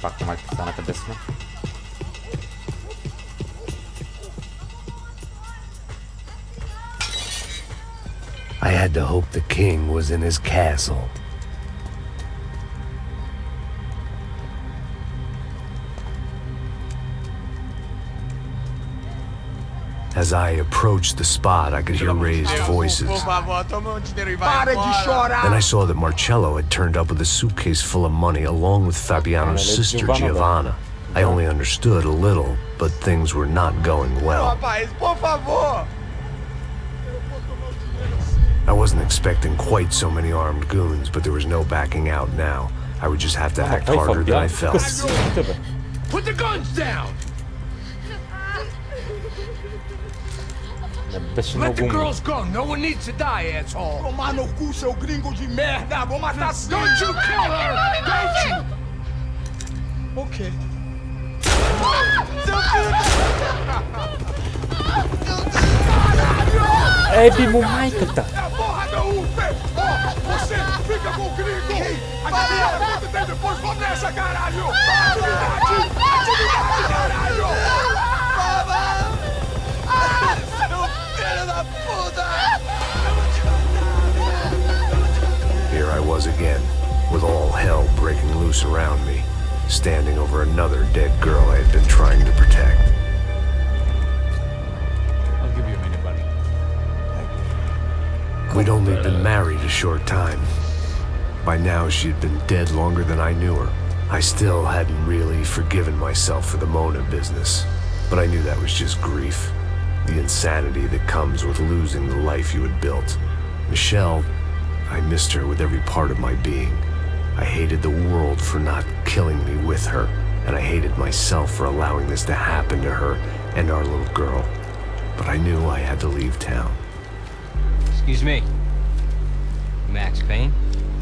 Пак майка стана, къде сме? I had to hope the king was in his castle. As I approached the spot, I could hear raised voices. Then I saw that Marcello had turned up with a suitcase full of money along with Fabiano's sister Giovanna. I only understood a little, but things were not going well. I wasn't expecting quite so many armed goons, but there was no backing out now. I would just have to act harder than I felt. Put the guns down! Let the girls go. No one needs to die, asshole. Tomar no cu, seu gringo de merda. Vou matar sim. Don't you kill her! Don't you? Okay. Еби му майката! Porra da UP! Você fica com o gringo! Atividade, quanto tem depois? Vamos nessa, caralho! Atividade! Atividade, caralho! Here I was again, with all hell breaking loose around me, standing over another dead girl I had been trying to protect. I'll give you a minute, buddy. We'd only been married a short time. By now she had been dead longer than I knew her. I still hadn't really forgiven myself for the Mona business, but I knew that was just grief. The insanity that comes with losing the life you had built. Michelle, I missed her with every part of my being. I hated the world for not killing me with her, and I hated myself for allowing this to happen to her and our little girl. But I knew I had to leave town. Excuse me. Max Payne?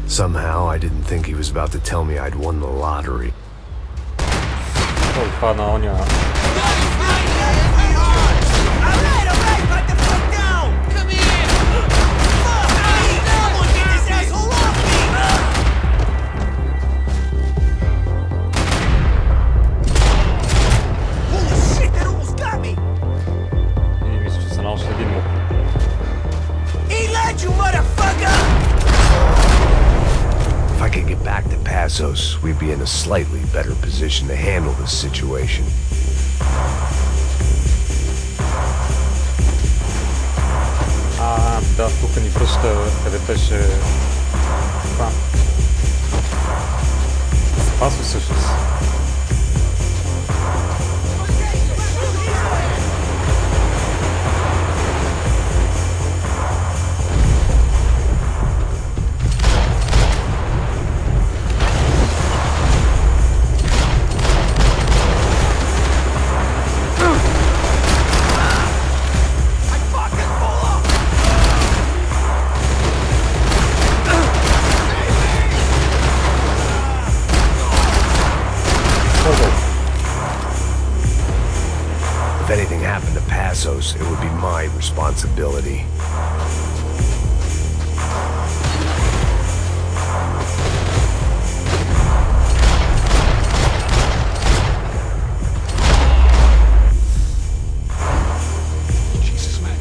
Somehow, I didn't think he was about to tell me I'd won the lottery. Ой, пана оня. If I could get back to Passos, we'd be in a slightly better position to handle this situation. Да, тук ни връща, къде беше това. Спасо всъщност. If anything happened to Passos, it would be my responsibility.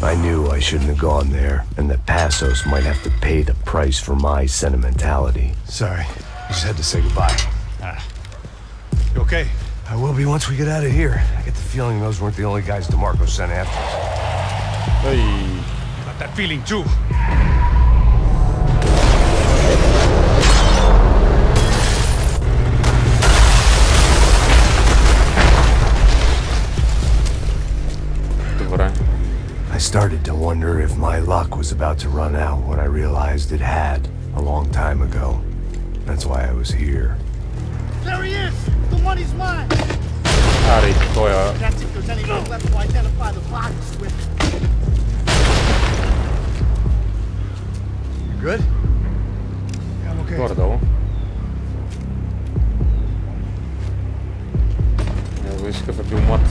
I knew I shouldn't have gone there, and that Passos might have to pay the price for my sentimentality. Sorry, I just had to say goodbye. You okay? I will be once we get out of here. I get the feeling those weren't the only guys DeMarco sent after us. Hey. Got that feeling too. I started to wonder if my luck was about to run out when I realized it had a long time ago. That's why I was here. There he is! The money's mine! Аре, той е... Can't think there's anything left to identify the bodies with. You good? Горе-долу. Виж какъв е бил млад.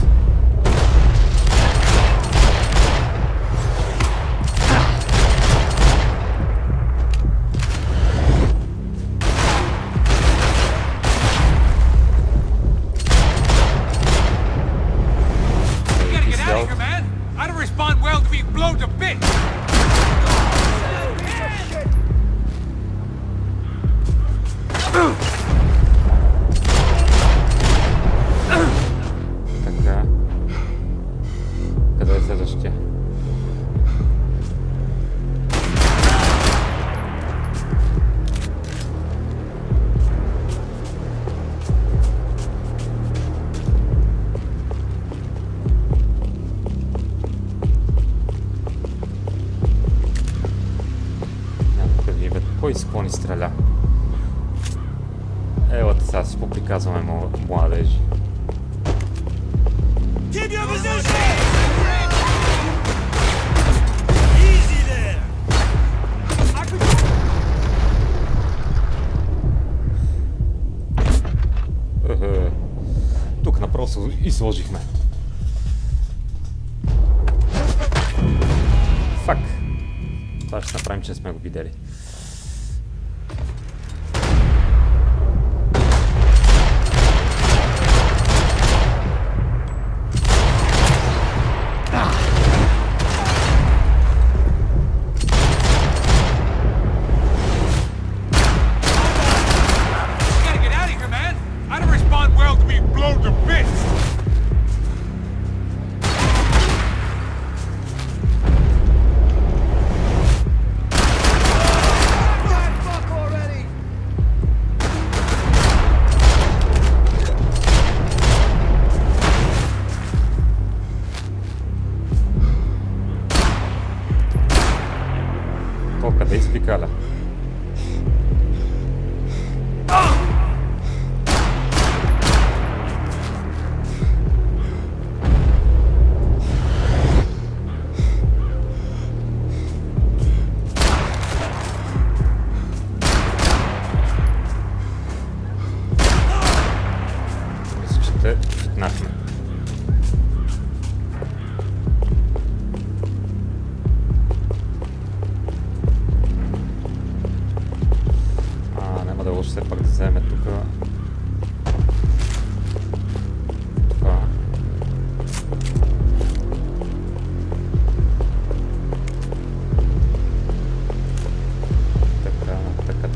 Кой с какво ни стреля? Елата сега си поприказваме младежи. Тук направо се изложихме. Фак. Това ще направим, че сме го видели. Къде изпикаля? Мисля, че те фитнахме. Все пак да вземе тук това. Така.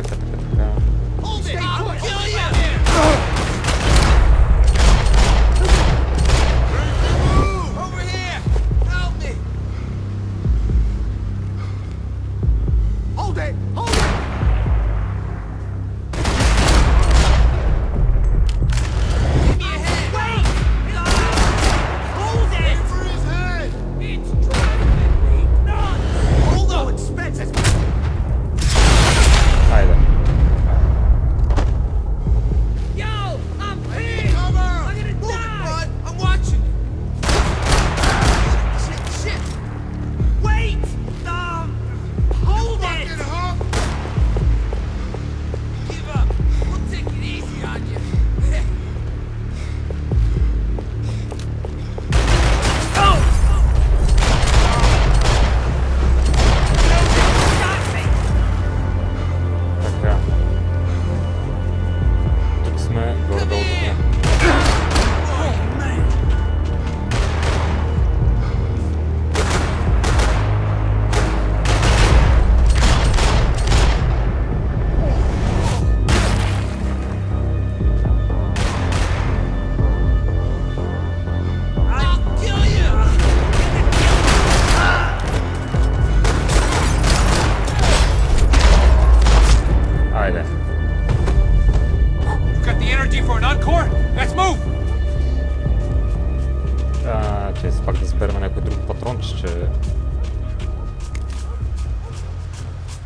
Пак да изберем някой друг патрон, че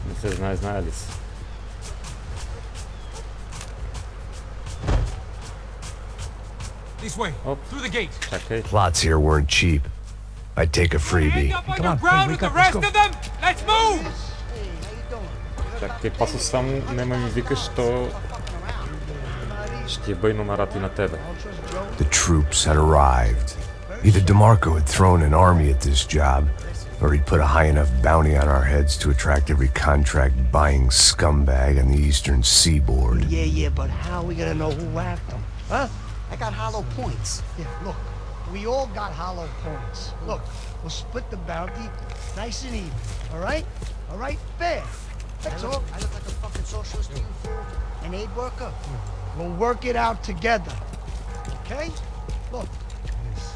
не се знае ли се. This way, through the gate. Okay. Plots here weren't cheap. I'd take a freebie. End up on the ground with the rest of them. Let's move. Чакай, пасо само нема ми викаш, то ще бъйно на рати на тебе. The troops had arrived. Either DeMarco had thrown an army at this job, or he'd put a high enough bounty on our heads to attract every contract-buying scumbag on the eastern seaboard. Yeah, but how are we gonna know who whacked them? Huh? I got hollow points. Yeah, look, we all got hollow points. Look, we'll split the bounty nice and even, all right? All right? Fair. That's all. I look like a fucking socialist to you, fool? An aid worker? We'll work it out together, okay? Look,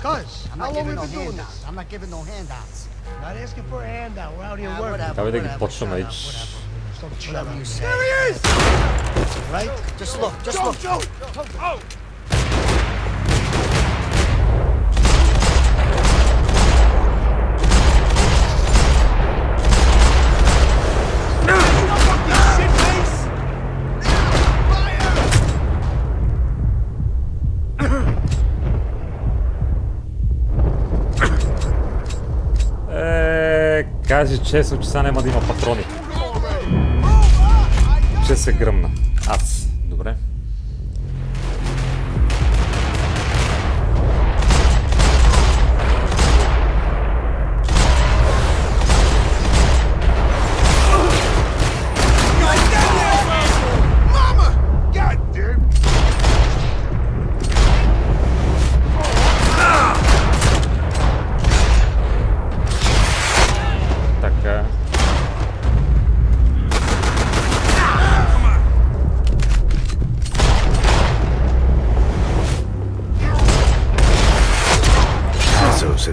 cuz, how long we been doing this? I'm not giving no handouts. Not asking for a handout. We're out here working. Давай да ги почваме вече. Whatever you say. There he is! Right? Just look, just look. Joe! Oh! Кажи честно, че сега няма да има патрони. Че се гръмна. Аз. Добре.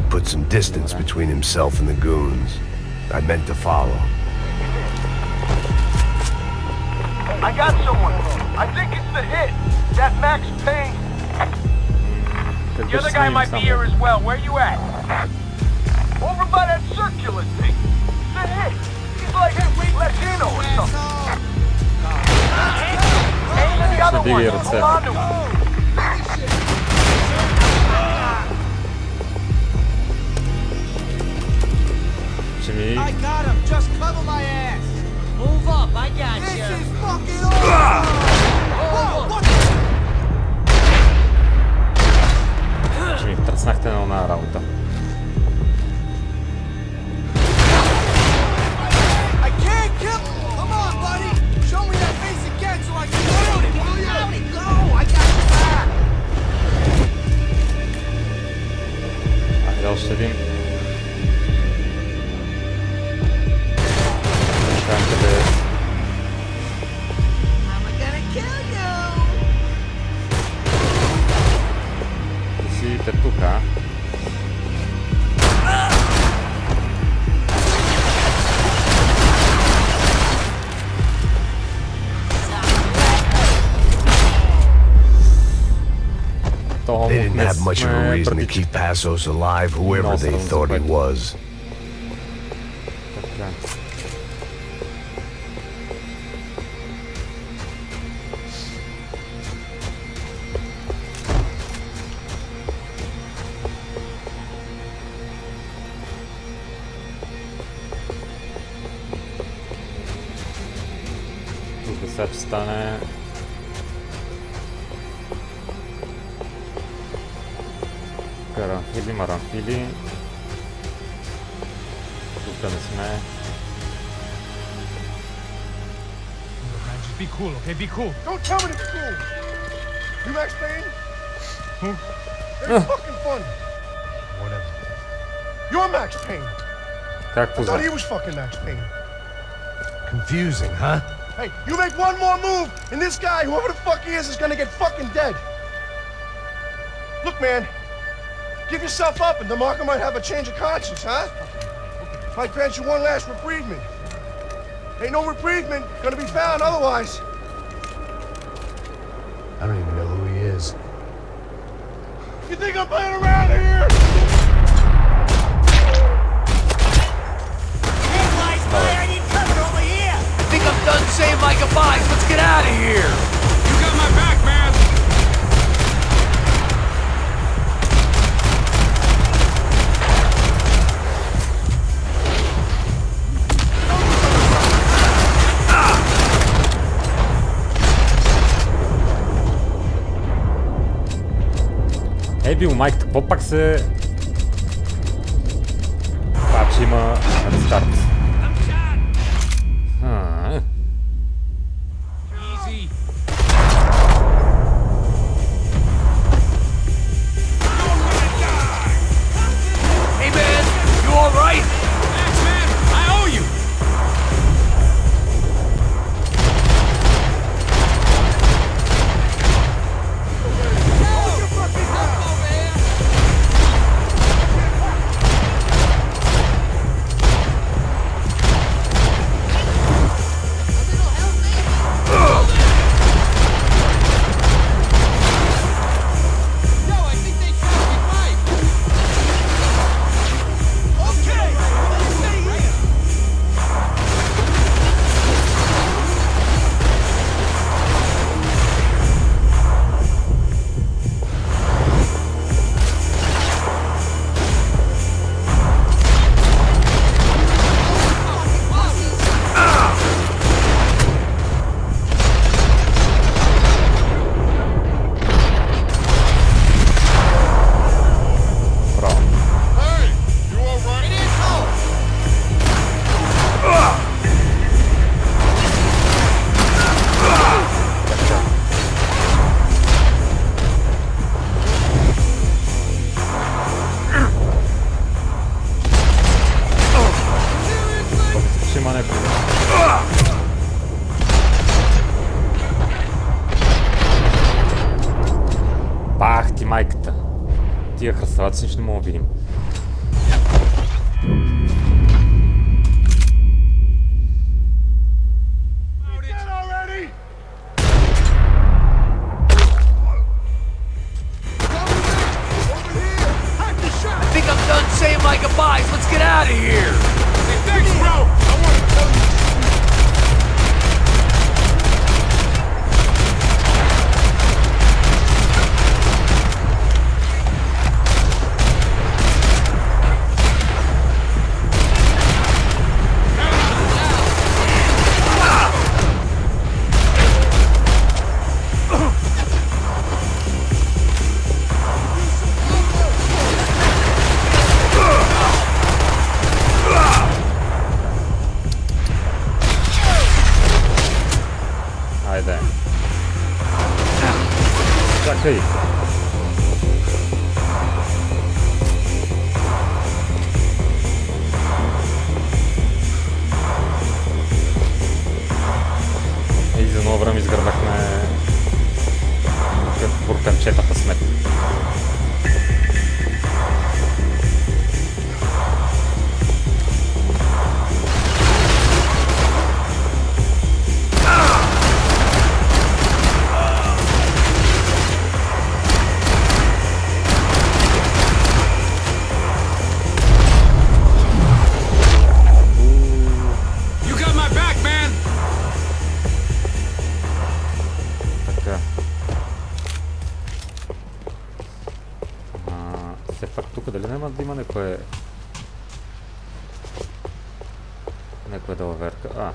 Had put some distance between himself and the goons. I meant to follow. I got someone. I think it's the hit. That Max Payne. The other guy might be here as well. Where you at? Over by that circular thing. The hit. He's like Latino or something. Hey, the other one. Hold on to him. I got him. Just cover my ass. Move up. I got you. This is fucking awesome. Че ми втръснахте на една работа. I can't kill him. Come on, buddy. Show me that face again so I can shoot it. Out it. Go. I got you back. Айде още един. Сидите тук, а? They didn't have much of a reason to keep Passos alive, whoever they thought he was. Сега ще стане... Карамфили, марамфили. Тук не сме. Just be cool, okay? Be cool. Don't tell me to be cool. You Max Payne? Who? Very fucking fun. Whatever. You're Max Payne. Как I thought he was fucking Max Payne. Confusing, huh? Hey, you make one more move, and this guy, whoever the fuck he is gonna get fucking dead. Look, man, give yourself up, and DeMarco might have a change of conscience, huh? Might grant you one last reprievement. Ain't no reprievement gonna be found otherwise. I don't even know who he is. You think I'm playing around here? I'm done saying my goodbyes. Let's get out of here. You got my back, man. бил майката? Какво пак се... Това, че има рестарт. Бах ти майката. Тия хръставаци нищо не мога да видим. Чакай. И за едно време изгърнахме бурканчетата смет. Да има някое далаверка.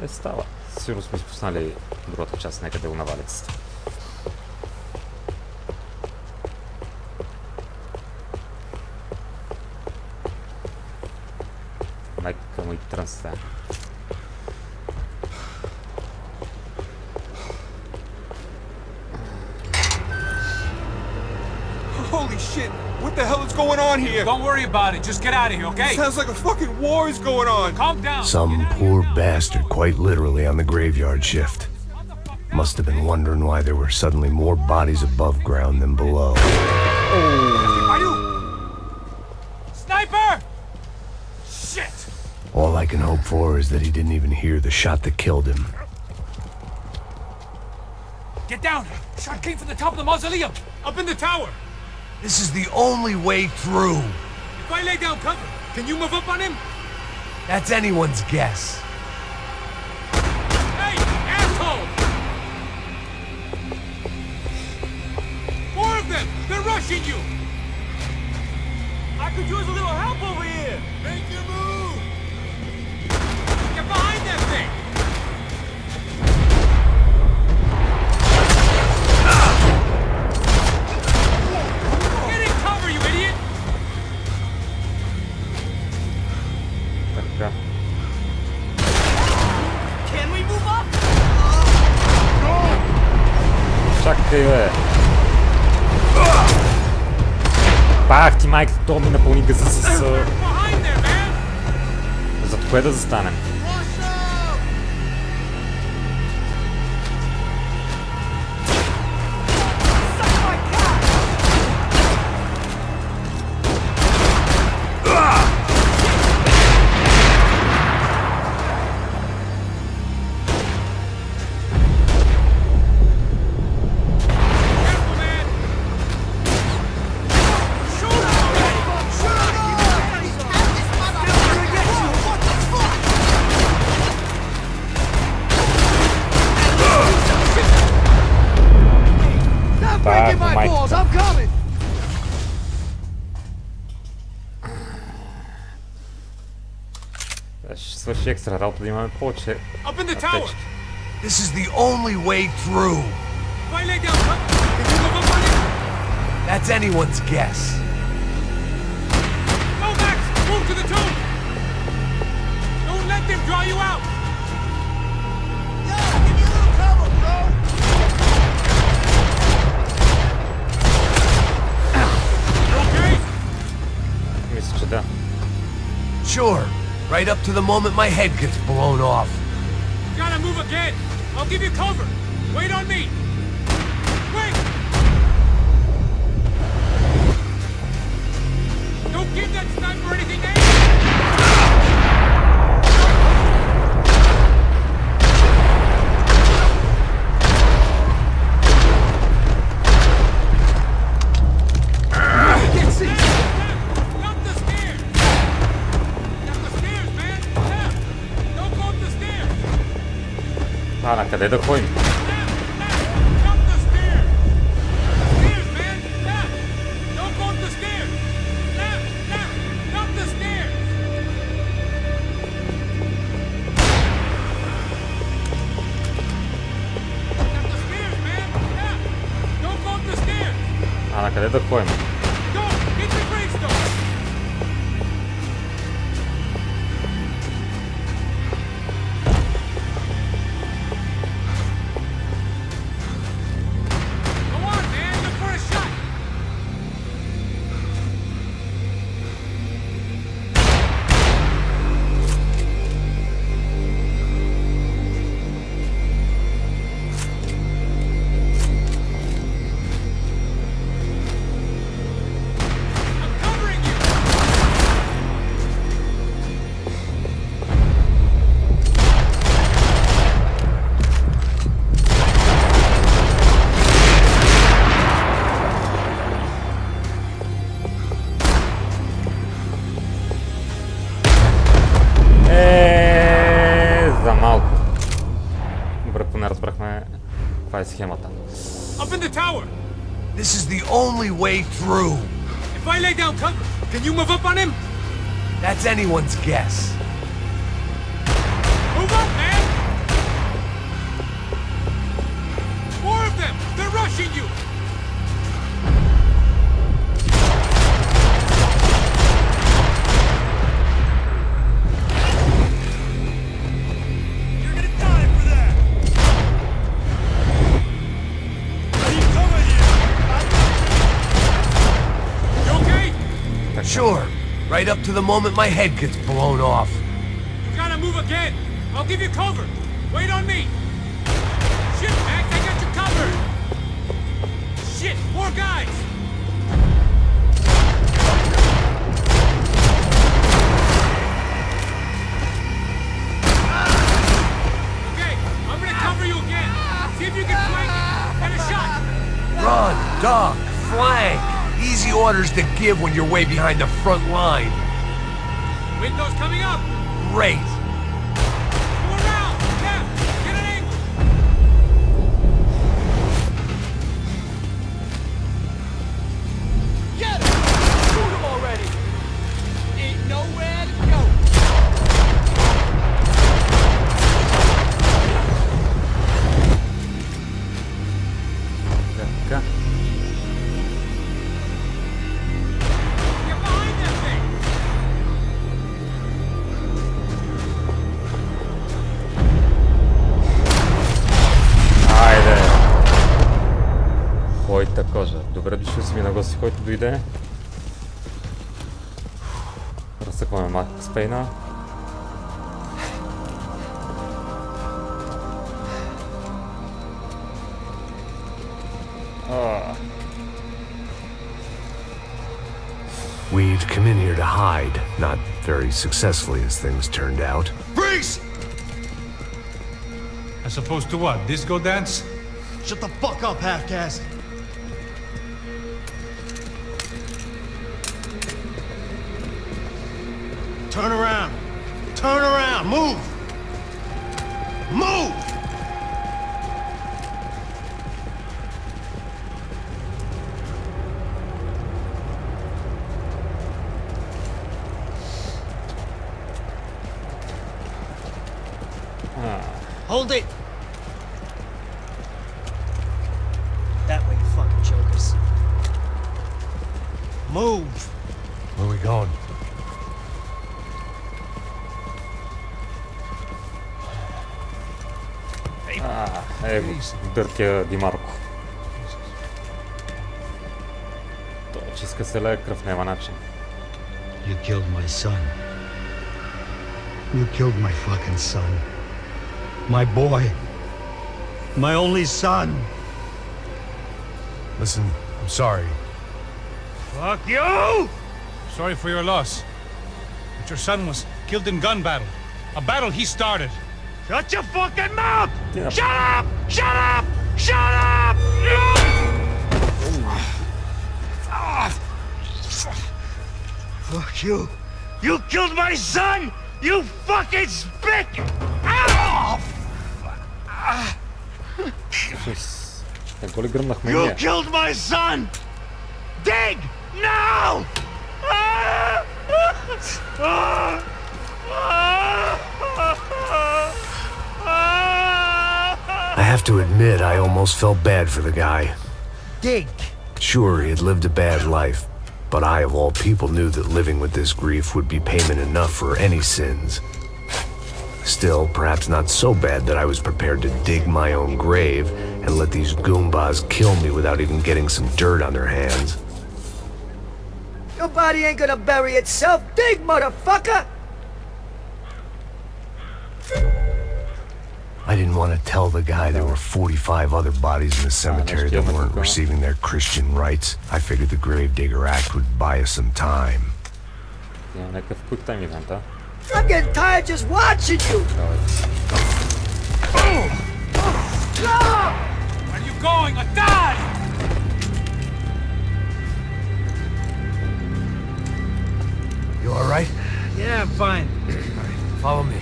Става. Сигурно сме изпуснали другата част, нека да го навалицата. Майка му и трънста. Holy shit! What the hell is going on here? Don't worry about it. Just get out of here, okay? Sounds like a fucking war is going on. Calm down. Some poor bastard quite literally on the graveyard shift. Must have been wondering why there were suddenly more bodies above ground than below. Sniper! Shit! All I can hope for is that he didn't even hear the shot that killed him. Get down! Shot came from the top of the mausoleum! Up in the tower! This is the only way through. If I lay down cover, can you move up on him? That's anyone's guess. Hey, asshole! More of them! They're rushing you! I could use a little help over here! Make your move! Get behind that thing! Бах ти майката, то ми напълни газа с... Зад кое да застанем? Ще свърши екстра работа да имаме повече аптечки. This is the only way through. That's anyone's guess. Go, Max! Move to the tomb! Don't let them draw you out! Yeah, give me a little cover, bro! You okay? Мисля, че да. Sure. Right up to the moment my head gets blown off. You gotta move again! I'll give you cover! Wait on me! Wait! Don't give that sniper anything to aim! На къде да ходим? На къде да ходим? Схемата. Up in the tower. This is the only way through. If I lay down cover, can you move up on him? That's anyone's guess. Move up, man! More of them! They're rushing you! Sure. Right up to the moment my head gets blown off. You gotta move again. I'll give you cover. Wait on me. Shit, Max, I got you covered. Shit, more guys. Okay, I'm gonna cover you again. See if you can flank it. Get a shot. Run, duck, flank. Easy orders to give when you're way behind the front line. Window's coming up. Great. Go around. Yeah, get an angle. Get him! Shoot him already! Ain't nowhere to go. Така. Кожа. Добре дошли си ми на гости, който дойде. изтъкваме Макс Пейна. We'd come in here to hide, not very successfully as things turned out. Freeze! As opposed to what? Disco dance? Shut the fuck up, half-caste! Turn around! Turn around! Move! Move! Hold it! That way, you fucking jokers. Move! Where are we going? Его, дъртя Димарко. Той иска се лее кръв, няма начин. You killed my son. You killed my fucking son. My boy. My only son. Listen, I'm sorry. Fuck you! Sorry for your loss. But your son was killed in gun battle. A battle he started. Shut your fucking mouth! Yeah. Shut up! Shut up! Shut up! Fuck you. You killed my son! You fucking spick! Го ли гръмнахме You ние? killed my son! Dig! Now! I have to admit, I almost felt bad for the guy. Dig! Sure, he had lived a bad life, but I, of all people, knew that living with this grief would be payment enough for any sins. Still, perhaps not so bad that I was prepared to dig my own grave and let these goombas kill me without even getting some dirt on their hands. Your body ain't gonna bury itself. Dig, motherfucker! I didn't want to tell the guy there were 45 other bodies in the cemetery that weren't receiving their Christian rights. I figured the Gravedigger Act would buy us some time. Няма някакъв quick time event, а? I'm getting tired just watching you! Where are you going? A die! You alright? Yeah, I'm fine. Follow me.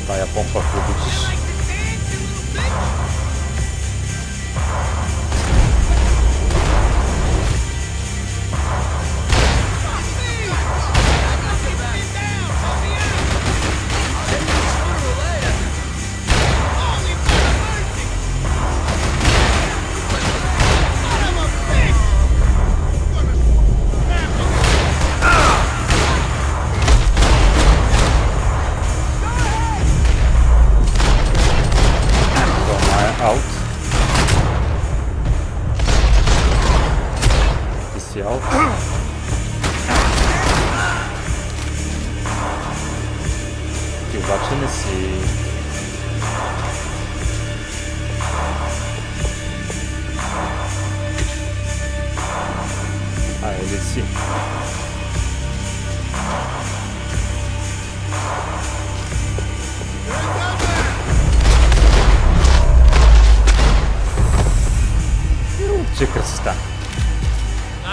Тая помпа, ако обичаш. Out. Изцял. Ти обаче не си... Или си.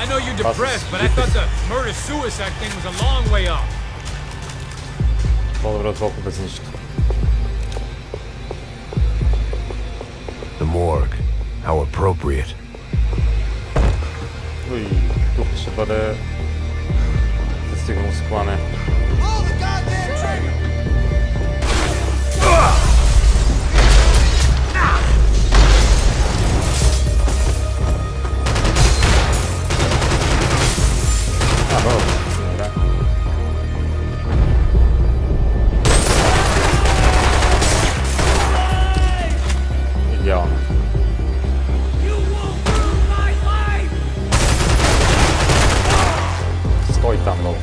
I know you're depressed, but I thought the murder-suicide thing was a long way off. По-добре толкова без нищо. The morgue. How appropriate. Ой, тук ще бъде със сигурност клане. там долу.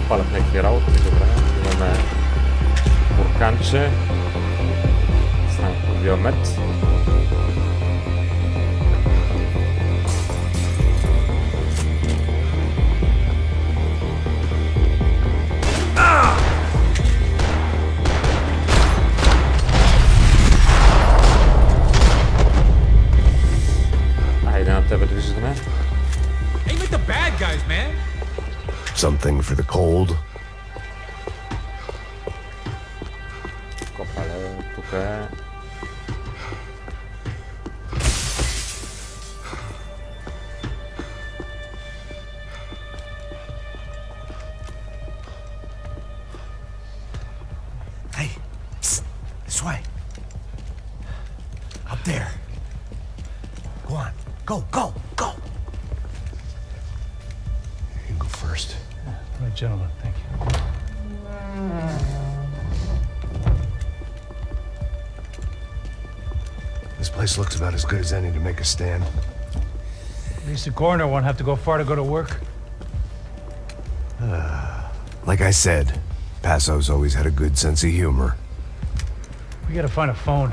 Палят някакви работи, добре. Имаме бурканче, снайповия мет. Айде на тебе да виждаме. Aim at the bad guys, man. Something for the cold. Копале, тук е. Hey, psst, this way. Up there. Go on, go, go, go. You go first. Right, gentlemen, thank you. This place looks about as good as any to make a stand. At least the coroner won't have to go far to go to work. Like I said, Passo's always had a good sense of humor. We gotta find a phone.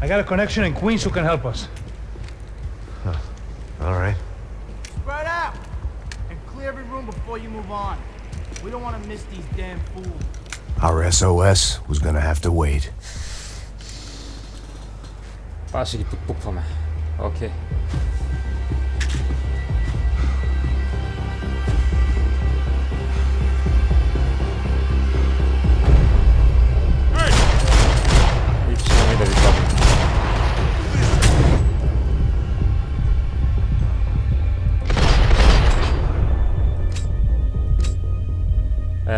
I got a connection in Queens who can help us. All right. Spread out! And clear every room before you move on. We don't want to miss these damn fools. Our SOS was gonna have to wait. Това ще ги подпукваме. Окей. И да ви пробвам.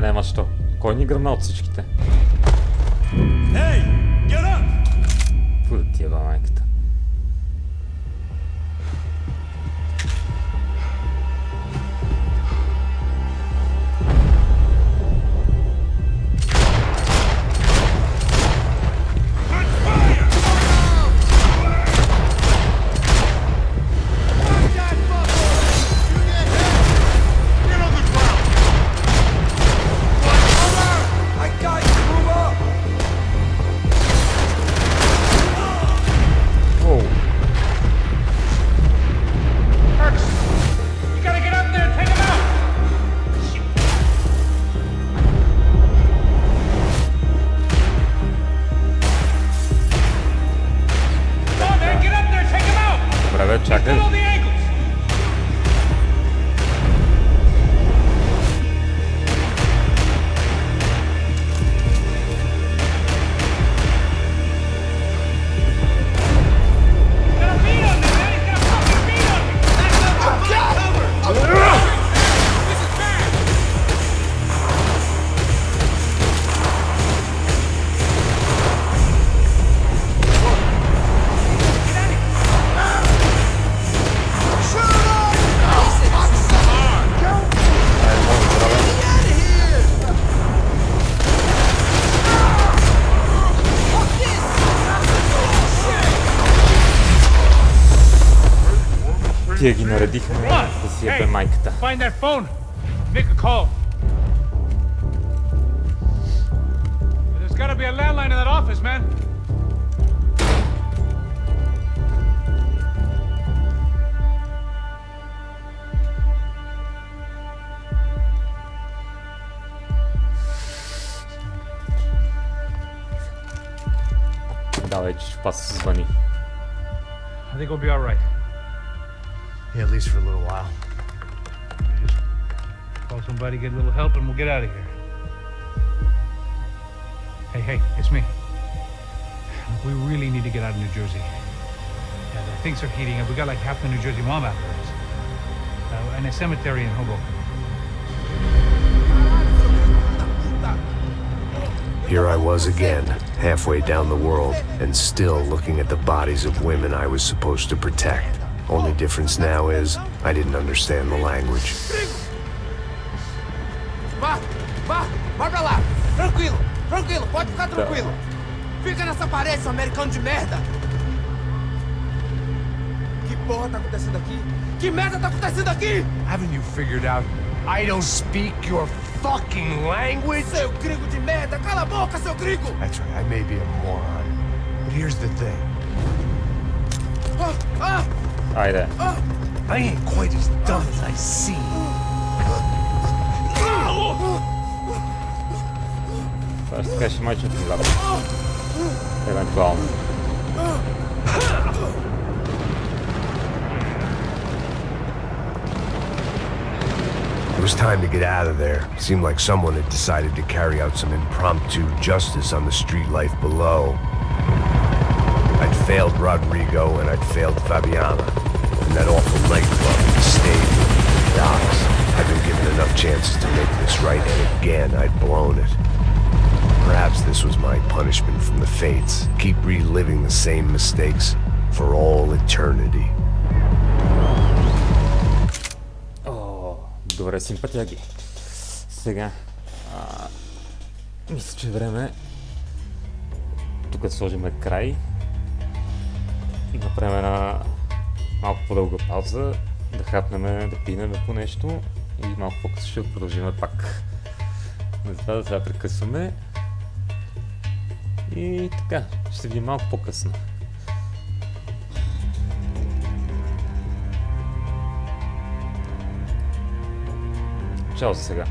Няма що. Кой ни гръмна от всичките? Hey, get up! Какво да ти еба майката? Чакай. Тия ги наредихме да си ебе майката. Find that phone. Make a call. There's gotta be a landline in that office, man. Давай, че пас звъни. I think we'll be all right. Yeah, at least for a little while. Just call somebody, get a little help, and we'll get out of here. Hey, it's me. Look, we really need to get out of New Jersey. Yeah, things are heating up. We got like half the New Jersey mob after us. And a cemetery in Hoboken. Here I was again, halfway down the world, and still looking at the bodies of women I was supposed to protect. Only difference now is, I didn't understand the language. Vai pra lá! Tranquilo, pode ficar tranquilo! Fica nessa parede, seu americano de merda! Que porra tá acontecendo aqui? Que merda tá acontecendo aqui? Haven't you figured out I don't speak your fucking language? Seu gringo de merda! Cala a boca, seu gringo! That's right, I may be a moron, but here's the thing. Haydi. I ain't quite as dumb as I seem. Acho que mais utilizado. Eventualno. It was time to get out of there. Seemed like someone had decided to carry out some impromptu justice on the street life below. I'd failed Rodrigo and I'd failed Fabiana. And that awful nightclub, the stable, the docks. I'd been given enough chances to make this right, and again I'd blown it. Perhaps this was my punishment from the fates. Keep reliving the same mistakes for all eternity. Добре, симпатяги. Сега, мисля, че е време тук да сложим край. Направим една малко по-дълга пауза, да хапнем, да пинем по нещо и малко по-късно ще продължим пак. Затова да сега прекъсваме. И така, ще се видим малко по-късно. Чао за сега.